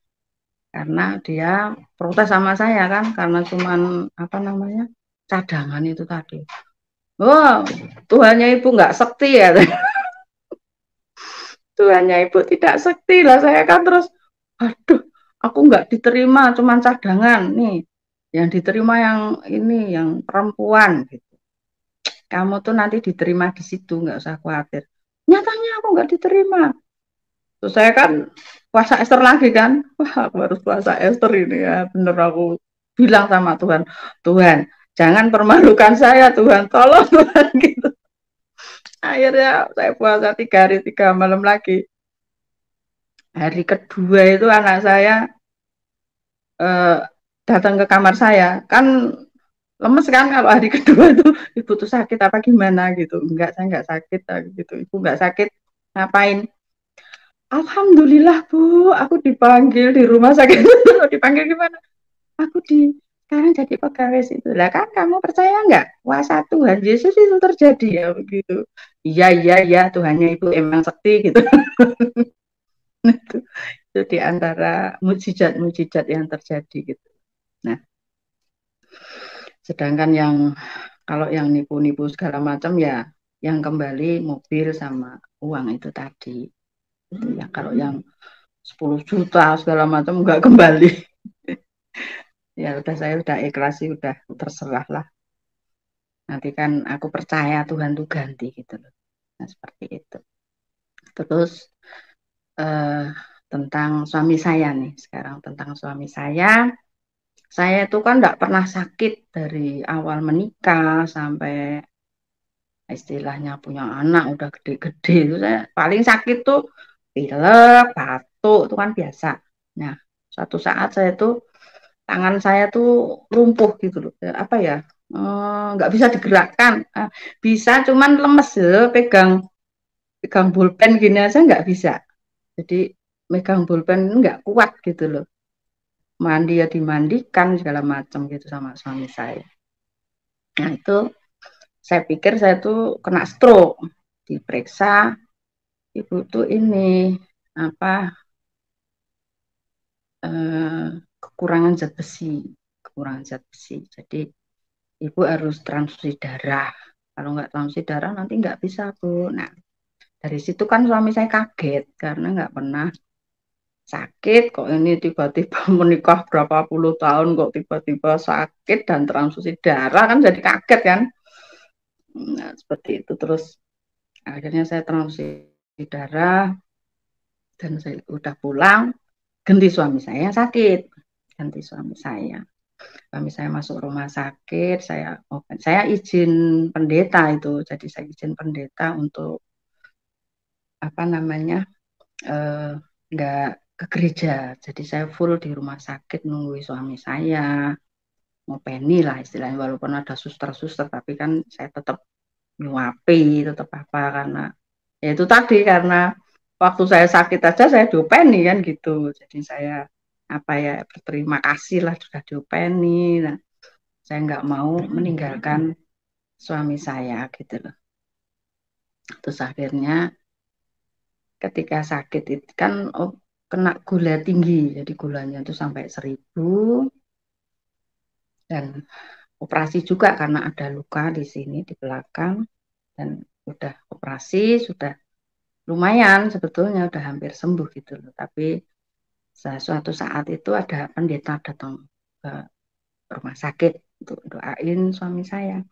karena dia protes sama saya kan karena cuman apa namanya cadangan itu tadi. Oh, Tuhannya ibu nggak sekti ya. Tuhannya ibu tidak sekti lah saya kan terus aduh aku nggak diterima cuman cadangan nih yang diterima yang ini yang perempuan gitu. Kamu tuh nanti diterima di situ nggak usah khawatir. Nyatanya aku nggak diterima. Terus saya kan puasa Ester lagi kan. Wah aku harus puasa Ester ini ya bener aku bilang sama Tuhan. Tuhan jangan permalukan saya Tuhan tolong Tuhan gitu. Akhirnya saya puasa 3 hari 3 malam lagi. Hari kedua itu anak saya eh, datang ke kamar saya kan lemes kan kalau hari kedua itu ibu tuh sakit apa gimana gitu enggak saya enggak sakit gitu ibu enggak sakit ngapain Alhamdulillah Bu aku dipanggil di rumah sakit dipanggil gimana aku di sekarang jadi pegawai situ lah kan kamu percaya enggak kuasa Tuhan Yesus itu terjadi ya begitu iya iya iya Tuhannya ibu emang sakti gitu itu di antara mujizat-mujizat yang terjadi gitu nah sedangkan yang kalau yang nipu-nipu segala macam ya yang kembali mobil sama uang itu tadi. Itu ya kalau yang 10 juta segala macam nggak kembali. Ya udah saya udah ikhlas sih udah terserah lah. Nanti kan aku percaya Tuhan tuh ganti gitu loh. Nah seperti itu. Terus eh, tentang suami saya nih sekarang tentang suami saya itu kan nggak pernah sakit dari awal menikah sampai istilahnya punya anak udah gede-gede itu saya paling sakit tuh pilek, batuk itu kan biasa. Nah, suatu saat saya tuh tangan saya tuh lumpuh gitu loh. Apa ya? Nggak bisa digerakkan. Bisa cuman lemes ya, pegang pegang bolpen gini aja nggak bisa. Jadi megang bolpen nggak kuat gitu loh. Mandi ya dimandikan segala macam gitu sama suami saya. Nah itu saya pikir saya tuh kena stroke. Diperiksa ibu tuh ini apa kekurangan zat besi, kekurangan zat besi. Jadi ibu harus transfusi darah. Kalau nggak transfusi darah nanti nggak bisa, Bu. Nah, dari situ kan suami saya kaget karena nggak pernah sakit, kok ini tiba-tiba menikah berapa puluh tahun kok tiba-tiba sakit dan transfusi darah, kan jadi kaget kan. Nah, seperti itu. Terus akhirnya saya transfusi darah dan saya udah pulang, ganti suami saya yang sakit. Ganti suami saya. Suami saya masuk rumah sakit, saya izin pendeta itu. Jadi saya izin pendeta untuk apa namanya? eh, nggak ke gereja. Jadi saya full di rumah sakit nunggu suami saya, ngopeni lah istilahnya, walaupun ada suster-suster, tapi kan saya tetap nyuapi, tetap apa, karena ya itu tadi, karena waktu saya sakit aja saya diopeni kan gitu. Jadi saya apa ya, berterima kasih lah sudah diopeni. Nah, saya nggak mau meninggalkan suami saya gitu loh. Terus akhirnya ketika sakit itu kan kena gula tinggi, jadi gulanya itu sampai 1000, dan operasi juga karena ada luka di sini di belakang, dan udah operasi, sudah lumayan sebetulnya, udah hampir sembuh gitu loh. Tapi suatu saat itu ada pendeta datang ke rumah sakit untuk doain suami saya.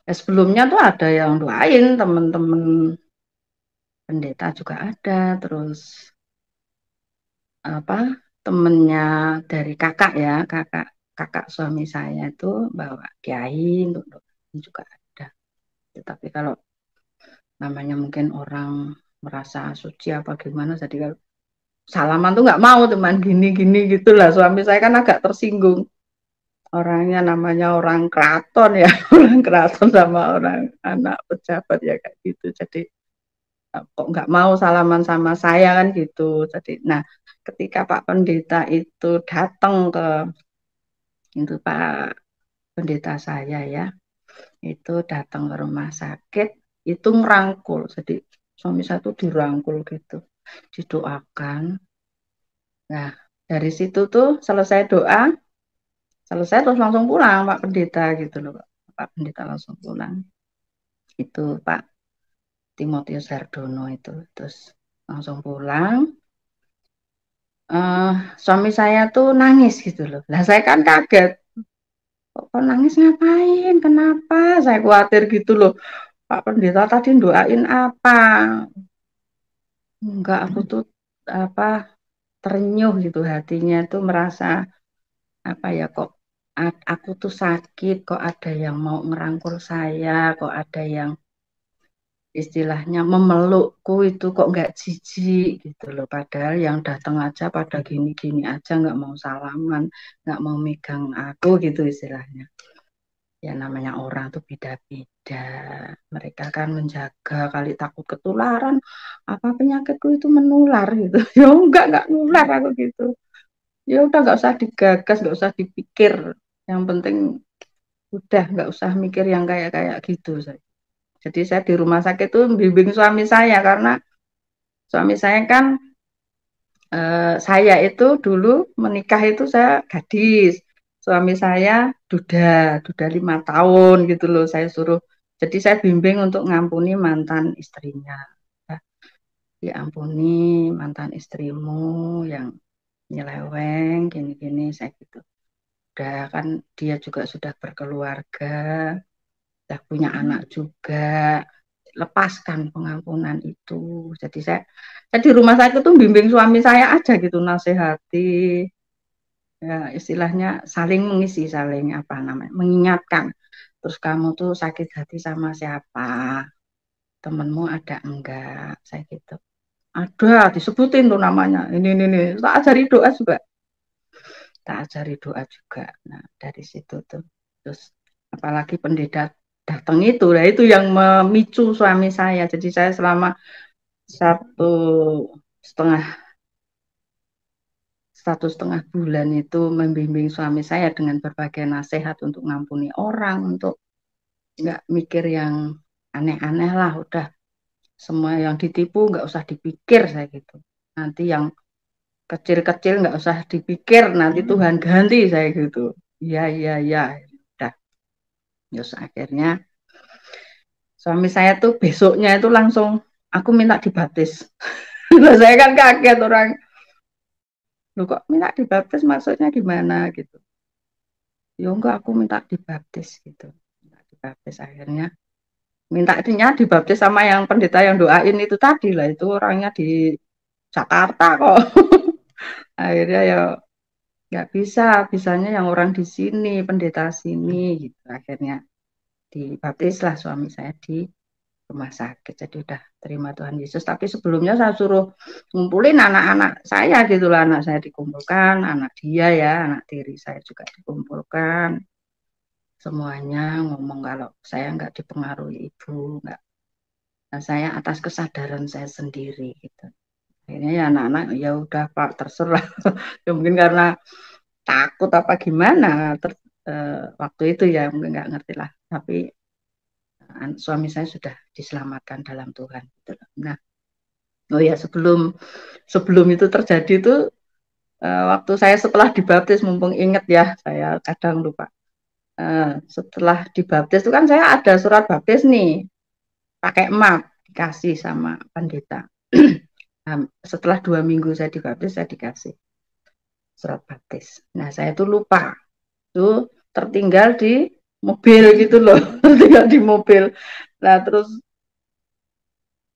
Ya, sebelumnya tuh ada yang doain, teman-teman pendeta juga ada, terus apa, temennya dari kakak ya, kakak kakak suami saya itu bawa kiai untuk doain juga ada. Tetapi kalau namanya mungkin orang merasa suci apa gimana, jadi kalau salaman tuh nggak mau, teman gini-gini gitulah. Suami saya kan agak tersinggung, orangnya namanya orang keraton ya, orang keraton sama orang anak pejabat ya kayak gitu. Jadi kok nggak mau salaman sama saya kan gitu. Jadi nah, ketika Pak Pendeta itu datang ke itu, Pak Pendeta saya ya, itu datang ke rumah sakit, itu ngerangkul. Jadi suami saya tuh dirangkul gitu, didoakan. Nah, dari situ tuh selesai doa, selesai terus langsung pulang Pak Pendeta gitu loh. Pak Pendeta langsung pulang. Itu Pak Timotius Hardono itu. Terus langsung pulang. Uh, Suami saya tuh nangis gitu loh. Lah saya kan kaget. Kok nangis ngapain? Kenapa? Saya khawatir gitu loh. Pak Pendeta tadi doain apa? Enggak, aku tuh apa, terenyuh gitu, hatinya tuh merasa apa ya, kok aku tuh sakit, kok ada yang mau ngerangkul saya, kok ada yang istilahnya memelukku, itu kok nggak jijik gitu loh. Padahal yang datang aja pada gini-gini aja, nggak mau salaman, nggak mau megang aku gitu istilahnya. Ya namanya orang tuh beda-beda. Mereka kan menjaga, kali takut ketularan, apa penyakitku itu menular gitu. Ya enggak nular aku gitu. Ya udah nggak usah digagas, nggak usah dipikir. Yang penting udah nggak usah mikir yang kayak kayak gitu. Jadi saya di rumah sakit tuh bimbing suami saya, karena suami saya kan saya itu dulu menikah itu saya gadis, suami saya duda, duda 5 tahun gitu loh. Saya suruh, jadi saya bimbing untuk ngampuni mantan istrinya. Ya, diampuni mantan istrimu yang nyeleweng gini-gini, saya gitu. Udah kan dia juga sudah berkeluarga, sudah punya anak juga, lepaskan pengampunan itu. Jadi saya di rumah sakit tuh bimbing suami saya aja gitu, nasihati, ya istilahnya saling mengisi, saling apa namanya, mengingatkan. Terus kamu tuh sakit hati sama siapa, temenmu ada enggak, saya gitu. Ada, disebutin tuh namanya, ini tak ajari doa juga, tak ajari doa juga. Nah dari situ tuh, terus apalagi pendeta datang itu, nah itu yang memicu suami saya. Jadi saya selama 1,5 1,5 bulan itu membimbing suami saya dengan berbagai nasihat untuk ngampuni orang, untuk nggak mikir yang aneh-aneh lah, udah semua yang ditipu nggak usah dipikir, saya gitu. Nanti yang kecil-kecil nggak usah dipikir, nanti Tuhan ganti, saya gitu. Iya, iya, iya. Udah. Terus akhirnya suami saya tuh besoknya itu langsung aku minta dibaptis. Saya kan kaget orang, lu kok minta dibaptis maksudnya gimana gitu. Ya enggak, aku minta dibaptis gitu. Minta dibaptis akhirnya mintanya dibaptis sama yang pendeta yang doain itu tadi lah, itu orangnya di Jakarta kok. Akhirnya ya nggak bisa, bisanya yang orang di sini, pendeta sini gitu. Akhirnya dibaptis lah suami saya di rumah sakit. Jadi udah terima Tuhan Yesus. Tapi sebelumnya saya suruh ngumpulin anak-anak saya gitu lah, anak saya dikumpulkan, anak dia ya, anak tiri saya juga dikumpulkan. Semuanya ngomong kalau saya nggak dipengaruhi ibu, nggak. Nah, saya atas kesadaran saya sendiri gitu. Akhirnya ya anak-anak ya udah Pak terserah. Ya mungkin karena takut apa gimana waktu itu ya mungkin nggak ngerti lah. Tapi suami saya sudah diselamatkan dalam Tuhan. Gitu. Nah, oh ya sebelum sebelum itu terjadi itu waktu saya setelah dibaptis, mumpung inget ya, saya kadang lupa. Setelah dibaptis itu kan saya ada surat baptis nih, pakai map dikasih sama pendeta. Nah, setelah 2 minggu saya dibaptis, saya dikasih surat baptis. Nah, saya tuh lupa, tuh tertinggal di mobil gitu loh, tertinggal di mobil. Nah, terus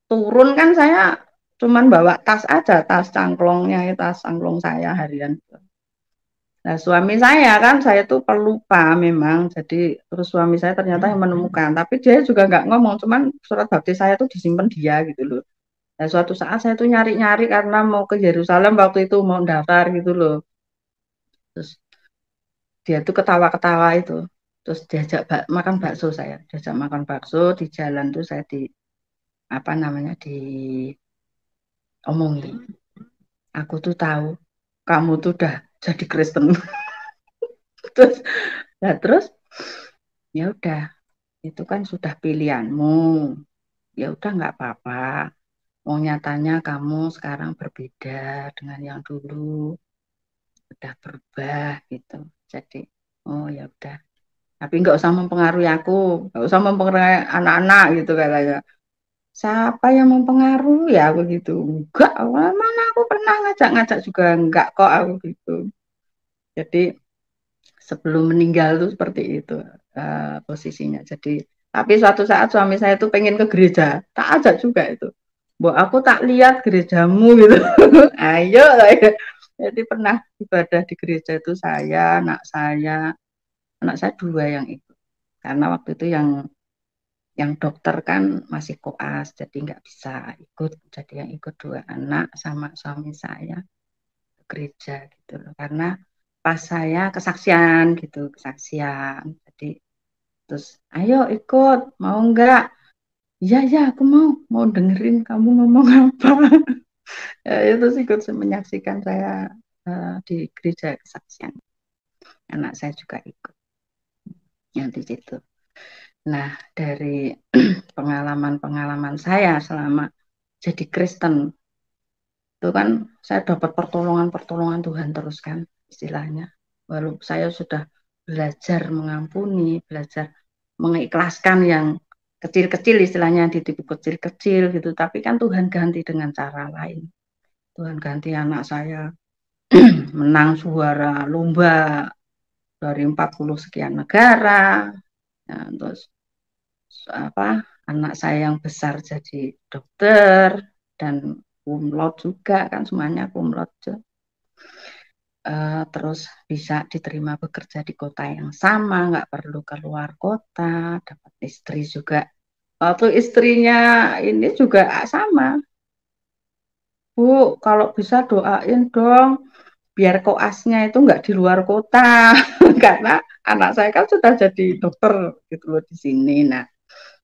turun kan saya cuman bawa tas aja, tas cangklongnya, tas cangklong saya harian. Nah, suami saya kan, saya tuh pelupa memang, jadi terus suami saya ternyata yang menemukan, tapi dia juga nggak ngomong, cuman surat baptis saya tuh disimpan dia gitu loh. Nah, suatu saat saya tuh nyari-nyari karena mau ke Yerusalem waktu itu mau daftar gitu loh. Terus dia tuh ketawa-ketawa itu. Terus diajak makan bakso saya. Diajak makan bakso di jalan tuh saya di apa namanya diomongin. Aku tuh tahu kamu tuh udah jadi Kristen. Terus nah terus ya udah itu kan sudah pilihanmu. Ya udah nggak apa-apa. Mau nyatanya kamu sekarang berbeda dengan yang dulu, udah berubah gitu. Jadi oh ya udah. Tapi nggak usah mempengaruhi aku, nggak usah mempengaruhi anak-anak gitu katanya. Siapa yang mempengaruhi ya aku gitu? Enggak, mana aku pernah ngajak-ngajak juga enggak kok aku gitu. Jadi sebelum meninggal tuh seperti itu posisinya. Jadi tapi suatu saat suami saya tuh pengen ke gereja, tak ajak juga itu. Bu, aku tak lihat gerejamu gitu. Ayo lah ya. Jadi pernah ibadah di gereja itu anak saya dua yang ikut. Karena waktu itu yang dokter kan masih koas, jadi nggak bisa ikut. Jadi yang ikut dua anak sama suami saya ke gereja gitu loh. Karena pas saya kesaksian gitu, kesaksian. Jadi terus, ayo ikut, mau nggak? Iya, ya, aku mau dengerin kamu ngomong apa. Ya, itu sih ikut menyaksikan saya di gereja kesaksian. Anak saya juga ikut yang di situ. Nah, dari pengalaman-pengalaman saya selama jadi Kristen, itu kan saya dapat pertolongan-pertolongan Tuhan terus kan istilahnya. Walau saya sudah belajar mengampuni, belajar mengikhlaskan yang kecil-kecil istilahnya di tipe kecil-kecil gitu, tapi kan Tuhan ganti dengan cara lain. Tuhan ganti anak saya menang suara lomba dari 40 sekian negara. Nah, terus apa anak saya yang besar jadi dokter dan cum laude juga kan semuanya cum laude. Terus bisa diterima bekerja di kota yang sama, nggak perlu keluar kota, dapat istri juga. Waktu istrinya ini juga sama, Bu, kalau bisa doain dong, biar koasnya itu nggak di luar kota, karena anak saya kan sudah jadi dokter gitu loh di sini. Nah,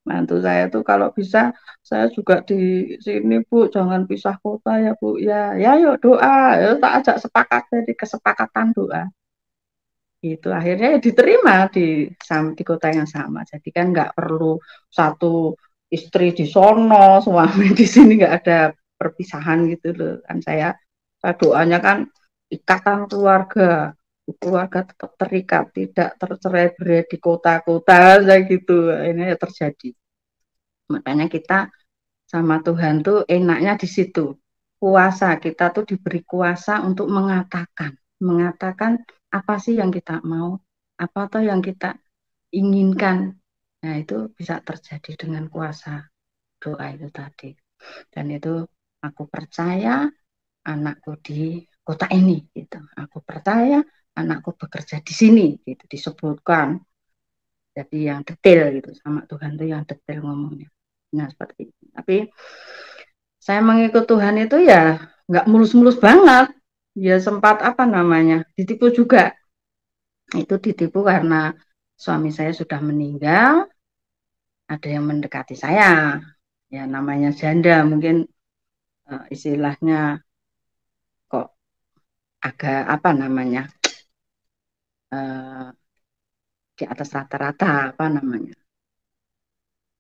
mantu saya tuh kalau bisa saya juga di sini Bu, jangan pisah kota ya Bu. Ya, ya yuk doa, ya tak ajak sepakat jadi kesepakatan doa. Itu akhirnya ya diterima di kota yang sama. Jadi kan nggak perlu satu istri di sono, suami di sini, nggak ada perpisahan gitu loh. Kan saya doanya kan ikatan keluarga keluarga tetap terikat, tidak tercerai-berai di kota-kota kayak gitu. Ini ya terjadi. Makanya kita sama Tuhan tuh enaknya di situ. Kuasa kita tuh diberi kuasa untuk mengatakan apa sih yang kita mau, apa tuh yang kita inginkan. Nah, itu bisa terjadi dengan kuasa doa itu tadi. Dan itu aku percaya anakku di kota ini gitu. Aku percaya anakku bekerja di sini gitu disebutkan. Jadi yang detail gitu sama Tuhan tuh yang detail ngomongnya. Nah, seperti itu. Tapi saya mengikut Tuhan itu ya nggak mulus-mulus banget. Ya sempat apa namanya ditipu juga. Itu ditipu karena suami saya sudah meninggal, ada yang mendekati saya. Ya namanya janda mungkin istilahnya kok agak apa namanya eh, di atas rata-rata apa namanya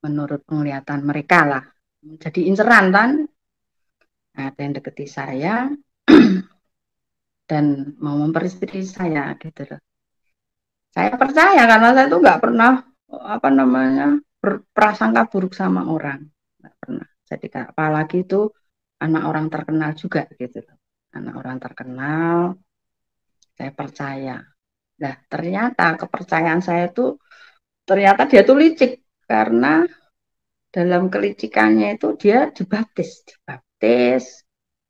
menurut penglihatan mereka lah. Jadi inceran kan, ada yang deketi saya dan mau memperistri saya gitu loh. Saya percaya karena saya tuh nggak pernah apa namanya berprasangka buruk sama orang, nggak pernah. Jadi apalagi itu anak orang terkenal juga gitu loh. Anak orang terkenal, saya percaya. Nah ternyata kepercayaan saya tuh ternyata dia tuh licik karena dalam kelicikannya itu dia dibaptis,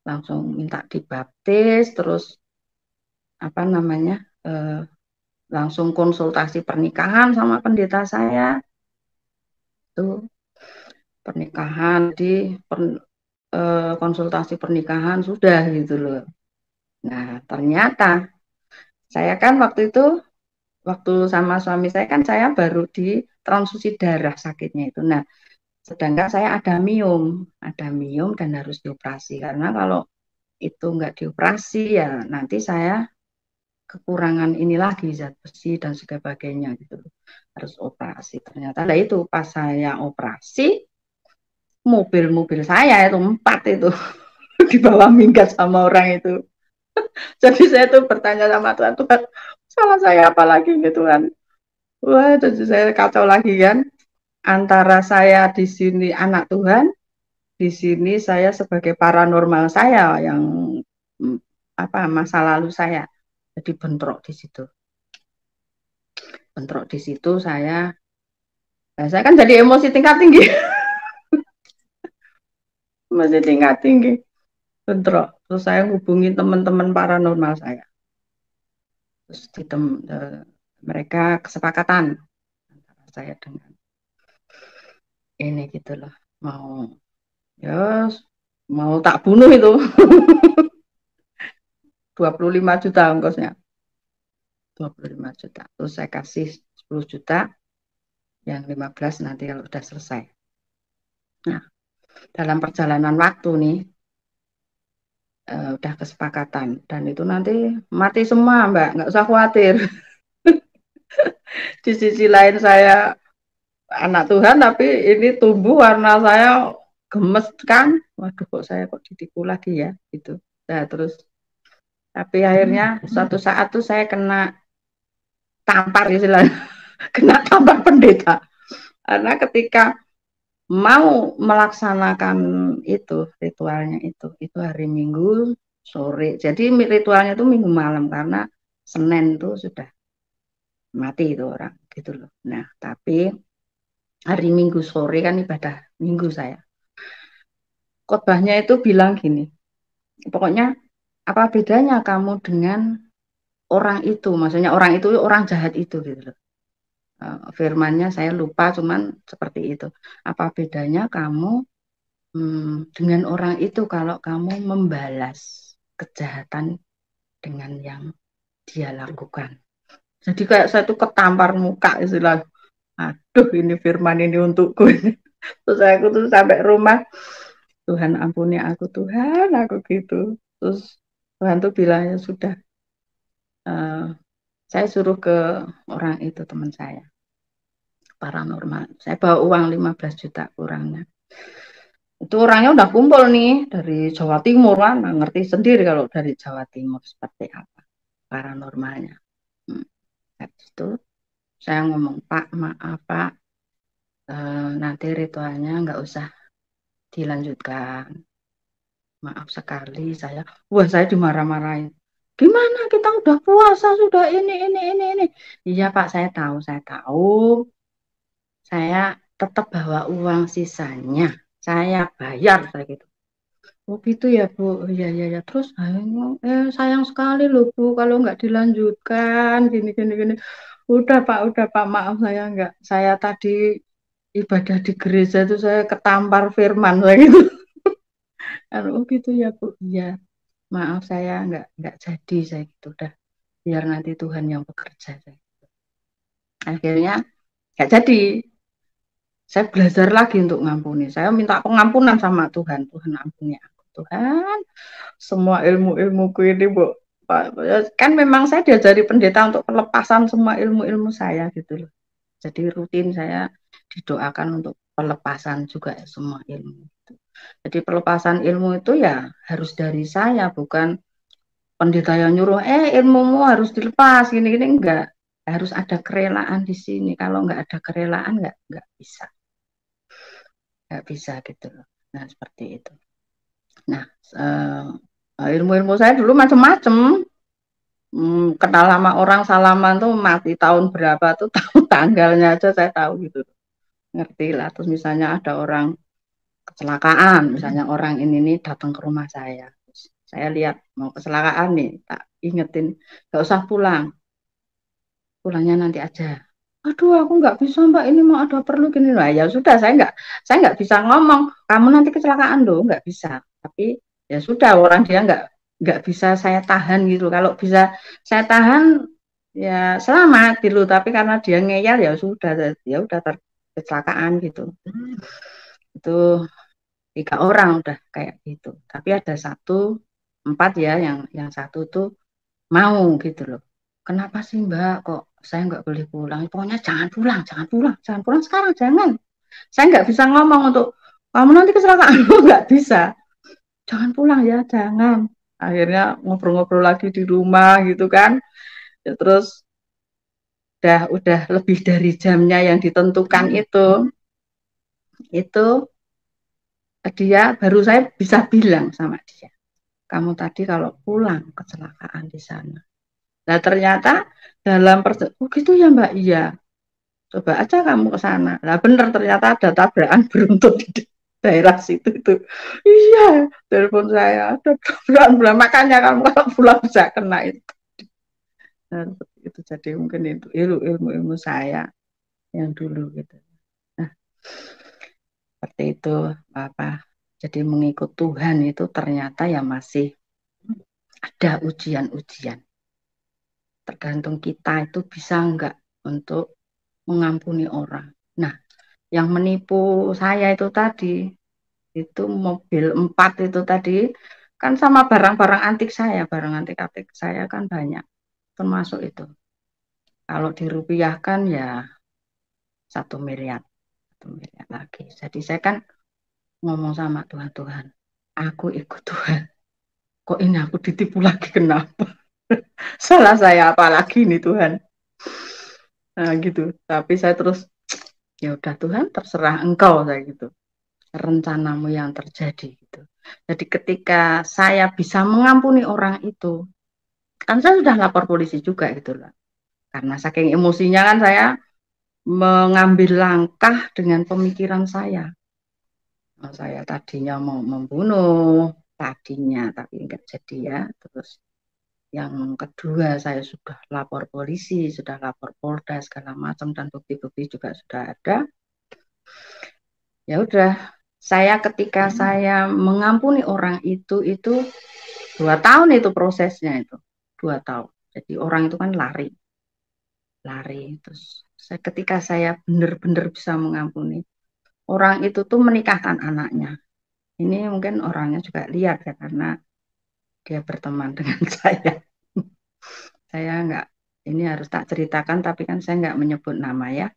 langsung minta dibaptis, terus apa namanya eh, langsung konsultasi pernikahan sama pendeta saya tuh pernikahan konsultasi pernikahan sudah gitu loh. Nah ternyata saya kan waktu sama suami saya kan saya baru di transfusi darah sakitnya itu. Nah sedangkan saya ada miom dan harus dioperasi karena kalau itu nggak dioperasi ya nanti saya kekurangan ini lagi zat besi dan sebagainya gitu harus operasi ternyata lah itu pas saya operasi mobil saya itu 4 itu dibawa minggat sama orang itu jadi saya tuh bertanya sama Tuhan Tuhan salah saya apa lagi gitu kan wah jadi saya kacau lagi kan antara saya di sini anak Tuhan di sini saya sebagai paranormal saya yang apa masa lalu saya jadi bentrok di situ saya kan jadi emosi tingkat tinggi masih tingkat tinggi bentrok terus saya hubungi teman-teman paranormal saya terus mereka kesepakatan antara saya dengan ini gitu loh mau ya mau tak bunuh itu 25 juta ongkosnya 25 juta terus saya kasih 10 juta yang 15 nanti kalau udah selesai nah dalam perjalanan waktu nih udah kesepakatan dan itu nanti mati semua Mbak nggak usah khawatir di sisi lain saya anak Tuhan tapi ini tumbuh warna saya gemes kan waduh kok saya kok ditipu lagi ya gitu nah terus tapi akhirnya suatu saat tuh saya kena tampar istilahnya kena tampar pendeta karena ketika mau melaksanakan itu ritualnya itu hari Minggu sore jadi ritualnya itu Minggu malam karena Senin tuh sudah mati itu orang gitu loh nah tapi hari Minggu sore kan ibadah Minggu saya khotbahnya itu bilang gini pokoknya apa bedanya kamu dengan orang itu maksudnya orang itu orang jahat itu gitu loh firmannya saya lupa cuman seperti itu apa bedanya kamu dengan orang itu kalau kamu membalas kejahatan dengan yang dia lakukan jadi kayak saya tuh ketampar muka istilah aduh ini firman ini untukku terus aku tuh sampai rumah Tuhan ampuni aku Tuhan aku gitu terus Tuhan tuh bilang ya sudah uh, saya suruh ke orang itu teman saya paranormal saya bawa uang 15 juta kurangnya itu orangnya udah kumpul nih dari Jawa Timur kan ngerti sendiri kalau dari Jawa Timur seperti apa paranormalnya Itu saya ngomong, Pak, maaf Pak, nanti ritualnya nggak usah dilanjutkan. Maaf sekali wah saya dimarah-marahin. Gimana kita udah puasa, sudah ini. Iya Pak, saya tahu. Saya tetap bawa uang sisanya. Saya bayar, saya gitu. Oh gitu ya Bu, iya iya ya. Terus sayang sekali loh Bu kalau nggak dilanjutkan gini. Udah Pak, maaf saya nggak. Saya tadi ibadah di gereja itu saya ketampar firman saya gitu. Oh gitu ya Bu, iya. Maaf saya nggak jadi saya gitu udah. Biar nanti Tuhan yang bekerja. Saya. Akhirnya nggak jadi. Saya belajar lagi untuk ngampuni. Saya minta pengampunan sama Tuhan. Tuhan ampuni aku. Tuhan, semua ilmu-ilmuku ini, Bu. Kan memang saya diajari pendeta untuk pelepasan semua ilmu-ilmu saya gitu loh. Jadi rutin saya didoakan untuk pelepasan juga semua ilmu. Jadi pelepasan ilmu itu ya harus dari saya, bukan pendeta yang nyuruh, ilmumu harus dilepas, gini-gini, enggak. Harus ada kerelaan di sini. Kalau enggak ada kerelaan, enggak bisa. Enggak bisa gitu loh. Nah, seperti itu. Nah, ilmu-ilmu saya dulu macam-macam. Kenal sama orang salaman tuh mati tahun berapa tuh tahu tanggalnya aja saya tahu gitu. Ngerti lah. Terus misalnya ada orang kecelakaan, misalnya orang ini nih datang ke rumah saya. Terus saya lihat mau kecelakaan nih, tak ingetin, gak usah pulang, pulangnya nanti aja. Aduh, aku nggak bisa Mbak, ini mau ada perlu gini lah. Ya sudah, saya nggak bisa ngomong, kamu nanti kecelakaan loh, nggak bisa. Tapi ya sudah, orang dia nggak bisa saya tahan gitu. Kalau bisa saya tahan, ya selamat gitu. Tapi karena dia ngeyel ya udah kecelakaan gitu. Itu 3 orang udah kayak gitu. Tapi ada satu 4 ya, yang satu tuh mau gitu loh. Kenapa sih Mbak kok saya nggak boleh pulang? Pokoknya jangan pulang sekarang, jangan. Saya nggak bisa ngomong untuk kamu nanti kecelakaan, nggak bisa. Jangan pulang ya, jangan. Akhirnya ngobrol-ngobrol lagi di rumah gitu kan. Ya, terus udah lebih dari jamnya yang ditentukan itu dia baru saya bisa bilang sama dia, kamu tadi kalau pulang kecelakaan di sana. Nah ternyata dalam oh gitu ya Mbak, iya. Coba aja kamu ke sana. Nah bener ternyata ada tabrakan beruntun di daerah situ itu. Iya, telepon saya ada tabrakan, makanya kamu kalau pulang bisa kena itu. Nah, itu jadi mungkin itu ilmu saya yang dulu gitu. Nah, seperti itu apa. Jadi mengikut Tuhan itu ternyata ya masih ada ujian-ujian. Tergantung kita itu bisa enggak untuk mengampuni orang. Nah, yang menipu saya itu tadi, itu mobil 4 itu tadi, kan sama barang-barang antik saya, barang antik-antik saya kan banyak, termasuk itu. Kalau dirupiahkan ya 1 miliar, 1 miliar lagi. Jadi saya kan ngomong sama Tuhan, Tuhan, aku ikut Tuhan. Kok ini aku ditipu lagi, kenapa? Salah saya apa lagi nih Tuhan? Nah gitu. Tapi saya terus, ya udah Tuhan terserah engkau, saya gitu. Rencanamu yang terjadi gitu. Jadi ketika saya bisa mengampuni orang itu, kan saya sudah lapor polisi juga gitu loh. Karena saking emosinya kan saya mengambil langkah dengan pemikiran saya. Nah, saya tadinya mau membunuh, tadinya tapi enggak jadi ya. Terus yang kedua saya sudah lapor polisi, sudah lapor Polda segala macam dan bukti-bukti juga sudah ada. Ya udah, saya ketika saya mengampuni orang itu 2 tahun itu prosesnya itu 2 tahun. Jadi orang itu kan lari. Terus ketika saya benar-benar bisa mengampuni orang itu tuh menikahkan anaknya. Ini mungkin orangnya juga lihat ya karena dia berteman dengan saya. Saya nggak, ini harus tak ceritakan tapi kan saya nggak menyebut nama ya.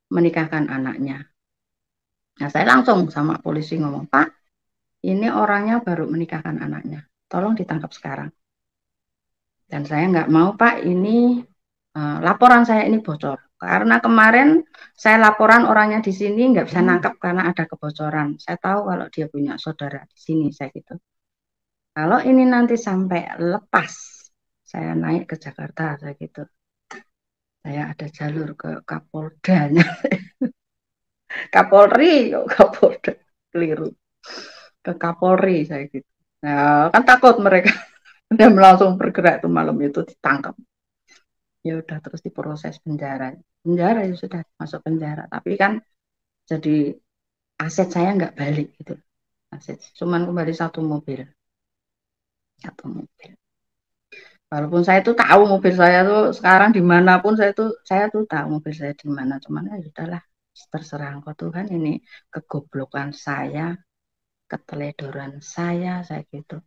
Menikahkan anaknya. Nah saya langsung sama polisi ngomong, Pak, ini orangnya baru menikahkan anaknya. Tolong ditangkap sekarang. Dan saya nggak mau Pak ini laporan saya ini bocor. Karena kemarin saya laporan orangnya di sini nggak bisa nangkap karena ada kebocoran. Saya tahu kalau dia punya saudara di sini, saya gitu. Kalau ini nanti sampai lepas, saya naik ke Jakarta, saya gitu. Saya ada jalur ke Kapoldanya, Kapolri, Kapolda, keliru. Ke Kapolri, saya gitu. Nah, kan takut mereka. Dan langsung bergerak itu malam itu ditangkap. Ya udah terus diproses penjara. Penjara ya sudah masuk penjara. Tapi kan jadi aset saya nggak balik gitu. Aset cuman kembali satu mobil. Satu mobil. Walaupun saya tuh tahu mobil saya tuh sekarang dimanapun saya tuh tahu mobil saya di mana. Cuman ya sudahlah, terserah engkau Tuhan, ini kegoblokan saya, keteledoran saya gitu.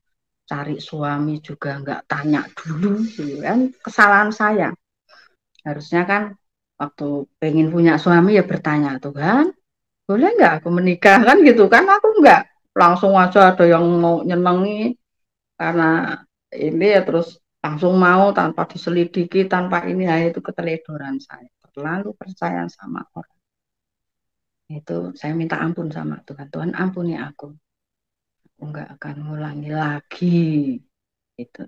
Cari suami juga nggak tanya dulu, gitu kan kesalahan saya. Harusnya kan waktu pengen punya suami ya bertanya, Tuhan boleh nggak aku menikah, kan gitu kan. Aku nggak langsung aja ada yang mau nyenengi karena ini ya terus langsung mau tanpa diselidiki, tanpa ini, ya itu keteledoran saya. Terlalu percaya sama orang. Itu saya minta ampun sama Tuhan. Tuhan ampuni aku. Aku nggak akan ngulangi lagi. Itu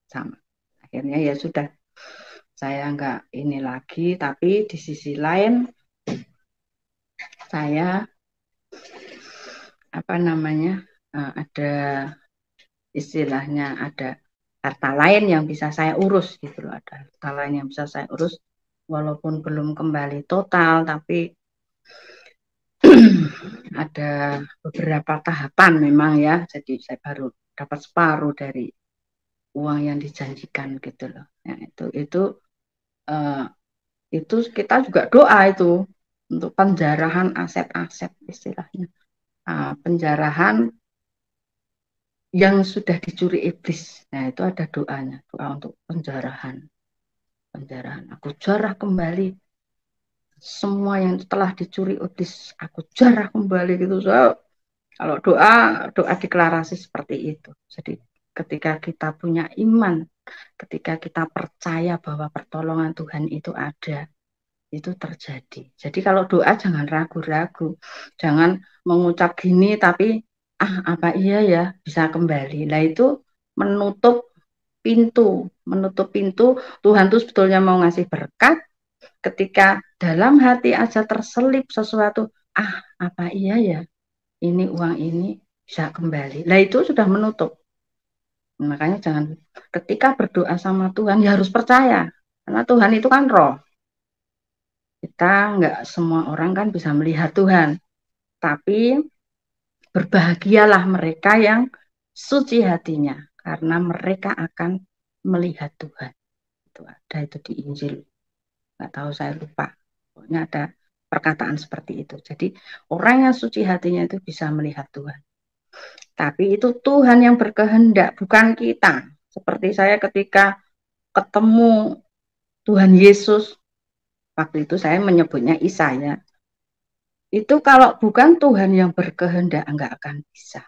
sama. Akhirnya ya sudah, saya nggak ini lagi. Tapi di sisi lain saya apa namanya, ada istilahnya, ada harta lain yang bisa saya urus gitu loh. Ada harta lain yang bisa saya urus walaupun belum kembali total, tapi ada beberapa tahapan memang ya. Jadi saya baru dapat separuh dari uang yang dijanjikan gitu loh. Ya, uh, itu kita juga doa itu untuk penjarahan aset-aset istilahnya. Penjarahan yang sudah dicuri iblis. Nah, itu ada doanya, doa untuk penjarahan. Penjarahan. Aku jarah kembali semua yang telah dicuri iblis. Aku jarah kembali gitu. So, kalau doa deklarasi seperti itu. Jadi ketika kita punya iman, ketika kita percaya bahwa pertolongan Tuhan itu ada, itu terjadi. Jadi kalau doa jangan ragu-ragu. Jangan mengucap gini tapi apa iya ya bisa kembali. Nah itu menutup menutup pintu Tuhan tuh sebetulnya mau ngasih berkat. Ketika dalam hati aja terselip sesuatu, apa iya ya ini uang ini bisa kembali. Nah itu sudah menutup. Makanya jangan, ketika berdoa sama Tuhan ya harus percaya. Karena Tuhan itu kan roh. Kita nggak semua orang kan bisa melihat Tuhan. Tapi berbahagialah mereka yang suci hatinya. Karena mereka akan melihat Tuhan. Itu ada itu di Injil. Nggak tahu, saya lupa. Pokoknya ada perkataan seperti itu. Jadi orang yang suci hatinya itu bisa melihat Tuhan. Tapi itu Tuhan yang berkehendak, bukan kita. Seperti saya ketika ketemu Tuhan Yesus, waktu itu saya menyebutnya Isa ya. Itu kalau bukan Tuhan yang berkehendak nggak akan bisa.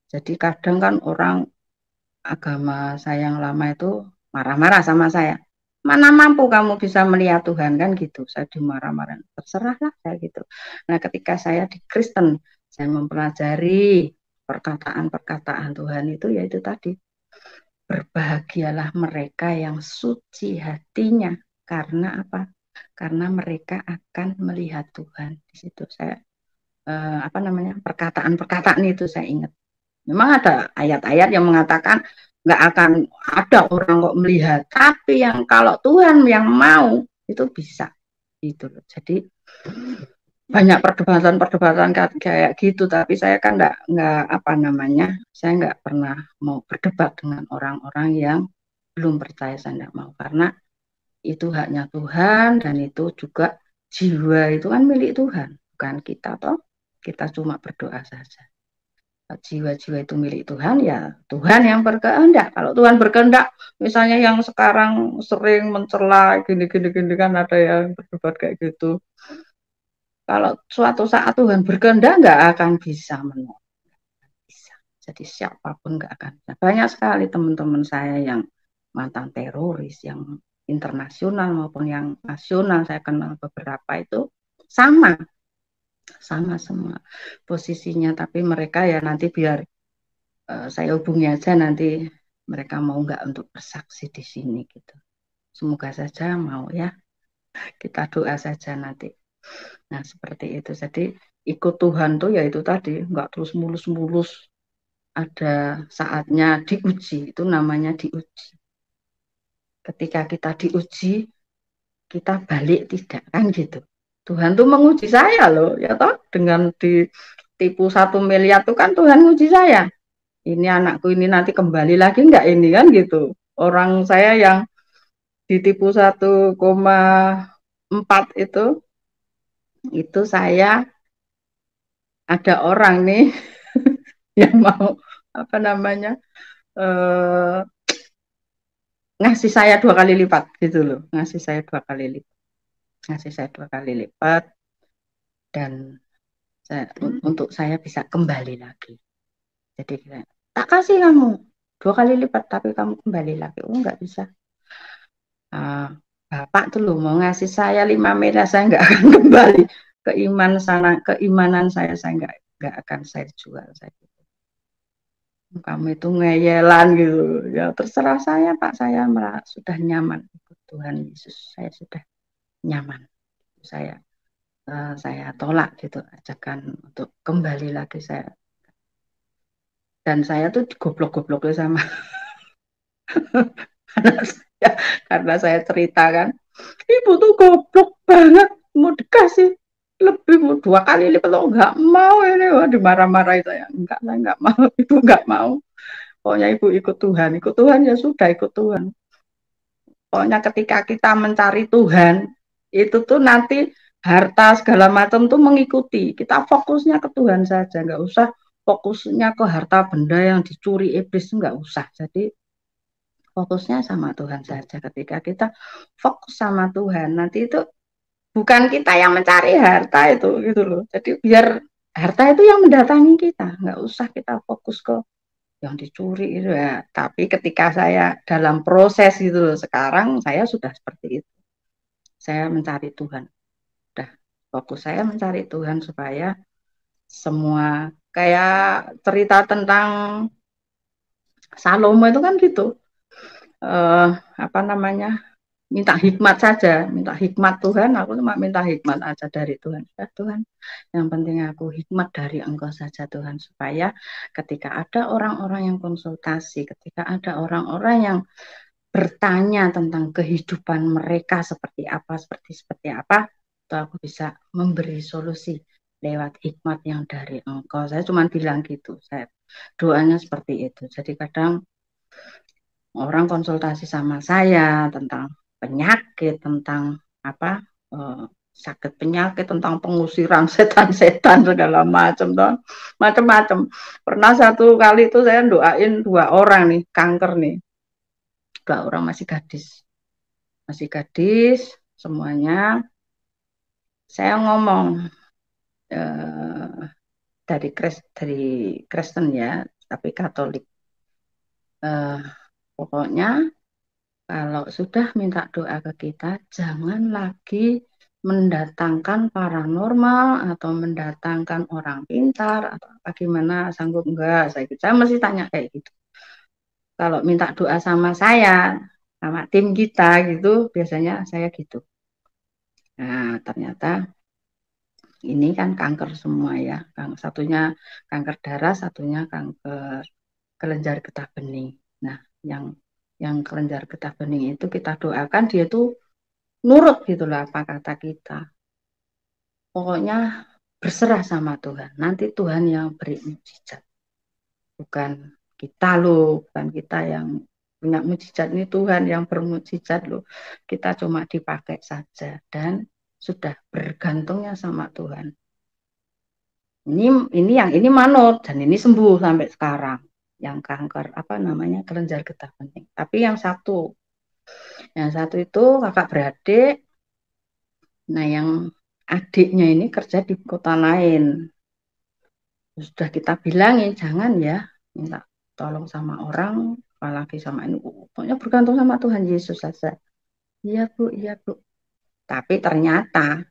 Jadi kadang kan orang agama saya yang lama itu marah-marah sama saya. Mana mampu kamu bisa melihat Tuhan, kan gitu. Saya dimarah-marah. Terserahlah saya gitu. Nah ketika saya di Kristen, saya mempelajari perkataan-perkataan Tuhan itu, yaitu tadi, berbahagialah mereka yang suci hatinya. Karena apa? Karena mereka akan melihat Tuhan. Di situ saya perkataan-perkataan itu saya ingat. Memang ada ayat-ayat yang mengatakan nggak akan ada orang kok melihat, tapi yang kalau Tuhan yang mau itu bisa gitu loh. Jadi banyak perdebatan-perdebatan kayak gitu, tapi saya kan saya nggak pernah mau berdebat dengan orang-orang yang belum percaya. Saya nggak mau, karena itu haknya Tuhan, dan itu juga jiwa itu kan milik Tuhan, bukan kita toh. Kita cuma berdoa saja. Jiwa-jiwa itu milik Tuhan, ya Tuhan yang berkehendak. Kalau Tuhan berkehendak, misalnya yang sekarang sering mencela gini-gini kan, ada yang berdebat kayak gitu. Kalau suatu saat Tuhan berkehendak, nggak akan bisa menolak. Bisa. Jadi siapapun nggak akan bisa. Banyak sekali teman-teman saya yang mantan teroris, yang internasional maupun yang nasional, saya kenal beberapa itu sama sama semua posisinya, tapi mereka ya nanti biar saya hubungi aja nanti mereka mau nggak untuk bersaksi di sini gitu. Semoga saja mau ya, kita doa saja nanti. Nah seperti itu, jadi ikut Tuhan tuh ya itu tadi, nggak terus mulus-mulus, ada saatnya diuji, itu namanya diuji. Ketika kita diuji, kita balik tidak kan gitu. Tuhan tuh menguji saya loh, ya toh, dengan ditipu 1 miliar tuh kan Tuhan menguji saya. Ini anakku ini nanti kembali lagi enggak ini kan gitu. Orang saya yang ditipu 1,4 itu saya ada orang nih yang mau apa namanya eh, ngasih saya 2 kali lipat gitu loh, ngasih saya 2 kali lipat, ngasih saya 2 kali lipat dan untuk saya bisa kembali lagi. Jadi tak kasih kamu 2 kali lipat tapi kamu kembali lagi. Oh nggak bisa. uh, Bapak tuh loh mau ngasih saya 5 miliar, saya nggak akan kembali. Keimanan saya nggak akan saya jual. Saya gitu. Kamu itu ngeyelan gitu. Ya terserah saya Pak, saya sudah nyaman ikut Tuhan Yesus. Saya sudah nyaman. Saya tolak gitu ajakan untuk kembali lagi saya. Dan saya tuh goblok-gobloknya sama anak saya, karena saya ceritakan ibu tuh goblok banget, mau dikasih lebih mau 2 kali lipat lo nggak mau, ini wah dimarah-marahi saya nggak mau, ibu nggak mau, pokoknya ibu ikut Tuhan ya sudah ikut Tuhan. Pokoknya ketika kita mencari Tuhan itu tuh nanti harta segala macam tuh mengikuti, kita fokusnya ke Tuhan saja, nggak usah fokusnya ke harta benda yang dicuri iblis, nggak usah. Jadi fokusnya sama Tuhan saja. Ketika kita fokus sama Tuhan, nanti itu bukan kita yang mencari harta itu gitu loh. Jadi biar harta itu yang mendatangi kita, nggak usah kita fokus ke yang dicuri itu ya. Tapi ketika saya dalam proses gitu loh, sekarang saya sudah seperti itu. Saya mencari Tuhan. Udah fokus saya mencari Tuhan supaya semua kayak cerita tentang Salomo itu kan gitu. Apa namanya? Minta hikmat saja, minta hikmat Tuhan, aku cuma minta hikmat aja dari Tuhan. Ya Tuhan, yang penting aku hikmat dari Engkau saja Tuhan, supaya ketika ada orang-orang yang konsultasi, ketika ada orang-orang yang bertanya tentang kehidupan mereka seperti apa, itu aku bisa memberi solusi lewat hikmat yang dari Engkau. Saya cuma bilang gitu, saya doanya seperti itu. Jadi kadang orang konsultasi sama saya tentang penyakit, tentang apa sakit penyakit, tentang pengusiran setan-setan segala macam, macam-macam. Pernah satu kali itu saya doain 2 orang nih kanker nih, 2 orang masih gadis semuanya. Saya ngomong dari Kristen ya, tapi Katolik. Pokoknya kalau sudah minta doa ke kita, jangan lagi mendatangkan paranormal atau mendatangkan orang pintar atau bagaimana, sanggup enggak? Saya mesti tanya kayak gitu. Kalau minta doa sama saya, sama tim kita gitu, biasanya saya gitu. Nah, ternyata ini kan kanker semua ya. Satunya kanker darah, satunya kanker kelenjar getah bening. Nah, yang kelenjar getah bening itu kita doakan dia tuh nurut gitulah apa kata kita. Pokoknya berserah sama Tuhan. Nanti Tuhan yang beri mujizat. Bukan kita loh, bukan kita yang punya mujizat, ini Tuhan yang bermujizat loh. Kita cuma dipakai saja dan sudah bergantungnya sama Tuhan. Ini manut dan ini sembuh sampai sekarang. Yang kanker apa namanya kelenjar getah bening. Tapi yang satu itu kakak beradik. Nah, yang adiknya ini kerja di kota lain. Sudah kita bilangin, jangan ya minta tolong sama orang, apalagi sama ini. Pokoknya bergantung sama Tuhan Yesus saja. Iya Bu, iya Bu. Tapi ternyata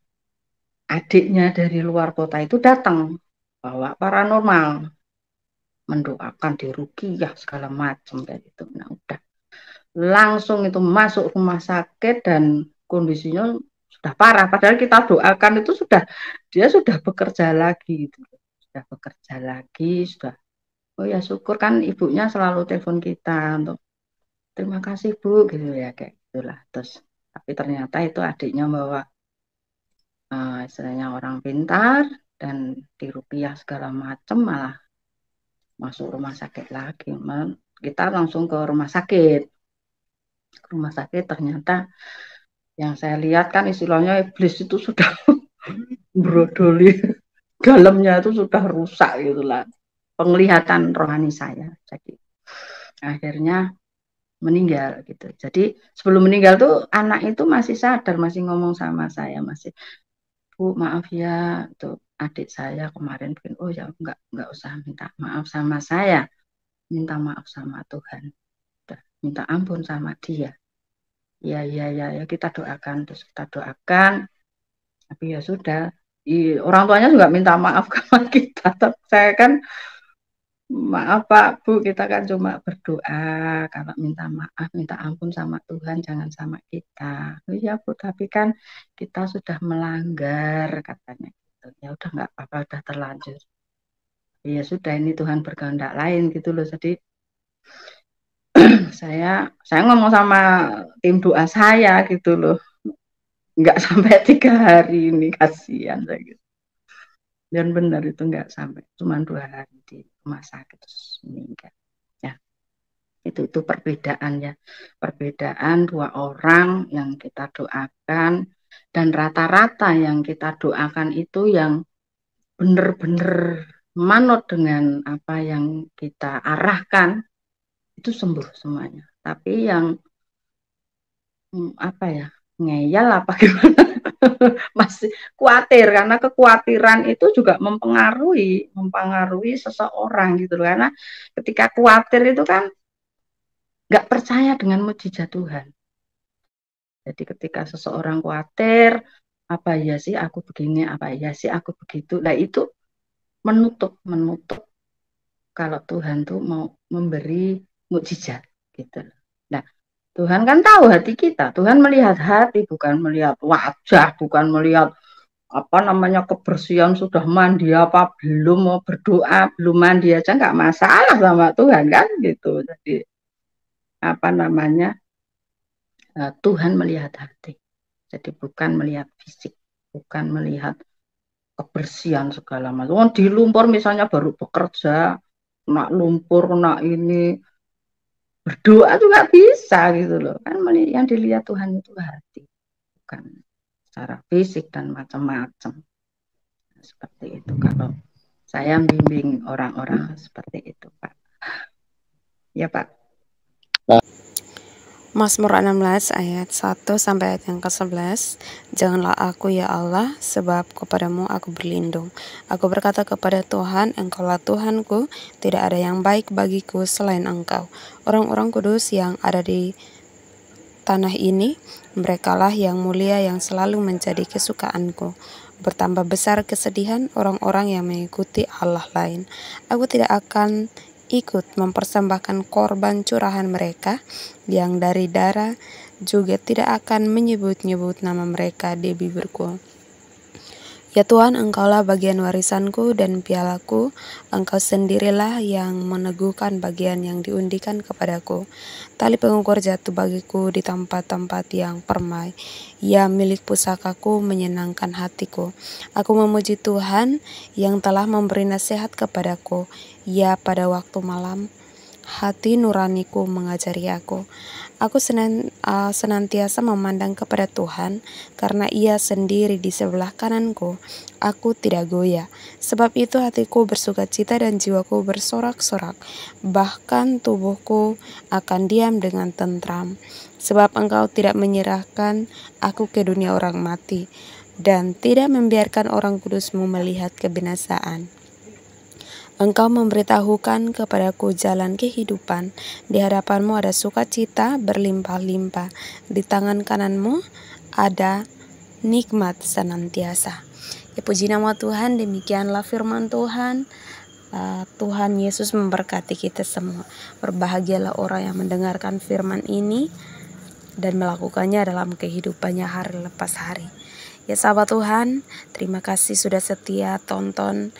adiknya dari luar kota itu datang bawa paranormal, mendoakan diruqyah segala macam kayak gitu. Nah udah langsung itu masuk rumah sakit dan kondisinya sudah parah. Padahal kita doakan itu dia sudah bekerja lagi gitu. Sudah bekerja lagi, sudah. Oh ya syukur kan ibunya selalu telepon kita untuk terima kasih Bu gitu ya kayak gitulah. Terus tapi ternyata itu adiknya bawa istilahnya orang pintar dan dirupiah segala macam malah masuk rumah sakit lagi. Kita langsung ke rumah sakit. Rumah sakit ternyata yang saya lihat kan istilahnya iblis itu sudah brodoli dalamnya itu sudah rusak gitulah penglihatan rohani saya. Jadi akhirnya meninggal gitu. Jadi sebelum meninggal tuh anak itu masih sadar, masih ngomong sama saya, masih Bu maaf ya, tuh adik saya kemarin bikin, oh ya nggak usah minta maaf sama saya, minta maaf sama Tuhan, udah minta ampun sama dia. Ya ya ya ya kita doakan, terus kita doakan, tapi ya sudah. Orang tuanya juga minta maaf sama kita, tapi saya kan maaf Pak Bu, kita kan cuma berdoa, kalau minta maaf, minta ampun sama Tuhan, jangan sama kita. Oh iya Bu, tapi kan kita sudah melanggar katanya. Gitu. Ya udah nggak apa-apa, udah terlanjur. Ya sudah ini Tuhan berkehendak lain gitu loh. Jadi saya ngomong sama tim doa saya gitu loh. Nggak sampai 3 hari ini kasihan saya gitu. Dan benar itu nggak sampai, cuma 2 hari di rumah sakit terus meninggal. Ya. Itu perbedaan ya, perbedaan dua orang yang kita doakan dan rata-rata yang kita doakan itu yang benar-benar manut dengan apa yang kita arahkan itu sembuh semuanya. Tapi yang apa ya ngeyel apa gimana masih khawatir karena kekhawatiran itu juga mempengaruhi seseorang gitu loh. Karena ketika khawatir itu kan nggak percaya dengan mujizat Tuhan. Jadi ketika seseorang khawatir, apa ya sih aku begini, apa ya sih aku begitu. Nah itu menutup kalau Tuhan tuh mau memberi mukjizat gitu. Nah Tuhan kan tahu hati kita. Tuhan melihat hati, bukan melihat wajah, bukan melihat apa namanya kebersihan sudah mandi apa belum mau berdoa belum mandi aja nggak masalah sama Tuhan kan gitu. Jadi apa namanya Tuhan melihat hati. Jadi bukan melihat fisik, bukan melihat kebersihan segala macam. Oh, di lumpur misalnya baru bekerja, kena lumpur, kena ini, berdoa juga bisa gitu loh. Kan yang dilihat Tuhan itu hati, bukan secara fisik dan macam-macam. Seperti itu kalau saya bimbing orang-orang seperti itu, Pak. Ya, Pak. Mazmur 16 ayat 1 sampai ayat yang ke-11. Janganlah aku ya Allah, sebab kepadamu aku berlindung. Aku berkata kepada Tuhan, Engkaulah Tuhanku, tidak ada yang baik bagiku selain Engkau. Orang-orang kudus yang ada di tanah ini, merekalah yang mulia yang selalu menjadi kesukaanku. Bertambah besar kesedihan orang-orang yang mengikuti Allah lain. Aku tidak akan ikut mempersembahkan korban curahan mereka yang dari darah, juga tidak akan menyebut-nyebut nama mereka di bibirku. Ya Tuhan, Engkaulah bagian warisanku dan pialaku, Engkau sendirilah yang meneguhkan bagian yang diundikan kepadaku. Tali pengukur jatuh bagiku di tempat-tempat yang permai. Ya milik pusakaku menyenangkan hatiku. Aku memuji Tuhan yang telah memberi nasihat kepadaku. Ya pada waktu malam, hati nuraniku mengajari aku. Aku senantiasa memandang kepada Tuhan, karena Ia sendiri di sebelah kananku. Aku tidak goyah. Sebab itu hatiku bersukacita dan jiwaku bersorak-sorak. Bahkan tubuhku akan diam dengan tentram. Sebab Engkau tidak menyerahkan aku ke dunia orang mati, dan tidak membiarkan orang kudus-Mu melihat kebinasaan. Engkau memberitahukan kepadaku jalan kehidupan. Di hadapanmu ada sukacita berlimpah-limpah. Di tangan kananmu ada nikmat senantiasa. Ya, puji nama Tuhan, demikianlah firman Tuhan. Tuhan Yesus memberkati kita semua. Berbahagialah orang yang mendengarkan firman ini dan melakukannya dalam kehidupannya hari lepas hari. Ya sahabat Tuhan, terima kasih sudah setia tonton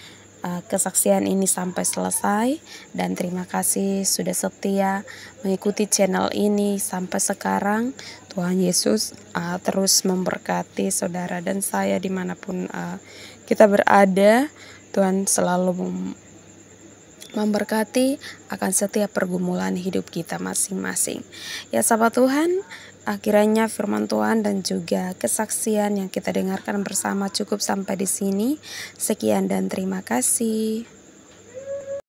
kesaksian ini sampai selesai, dan terima kasih sudah setia mengikuti channel ini sampai sekarang. Tuhan Yesus terus memberkati saudara dan saya dimanapun kita berada. Tuhan selalu memberkati akan setiap pergumulan hidup kita masing-masing. Ya sahabat Tuhan, akhirnya firman Tuhan dan juga kesaksian yang kita dengarkan bersama cukup sampai di sini. Sekian dan terima kasih.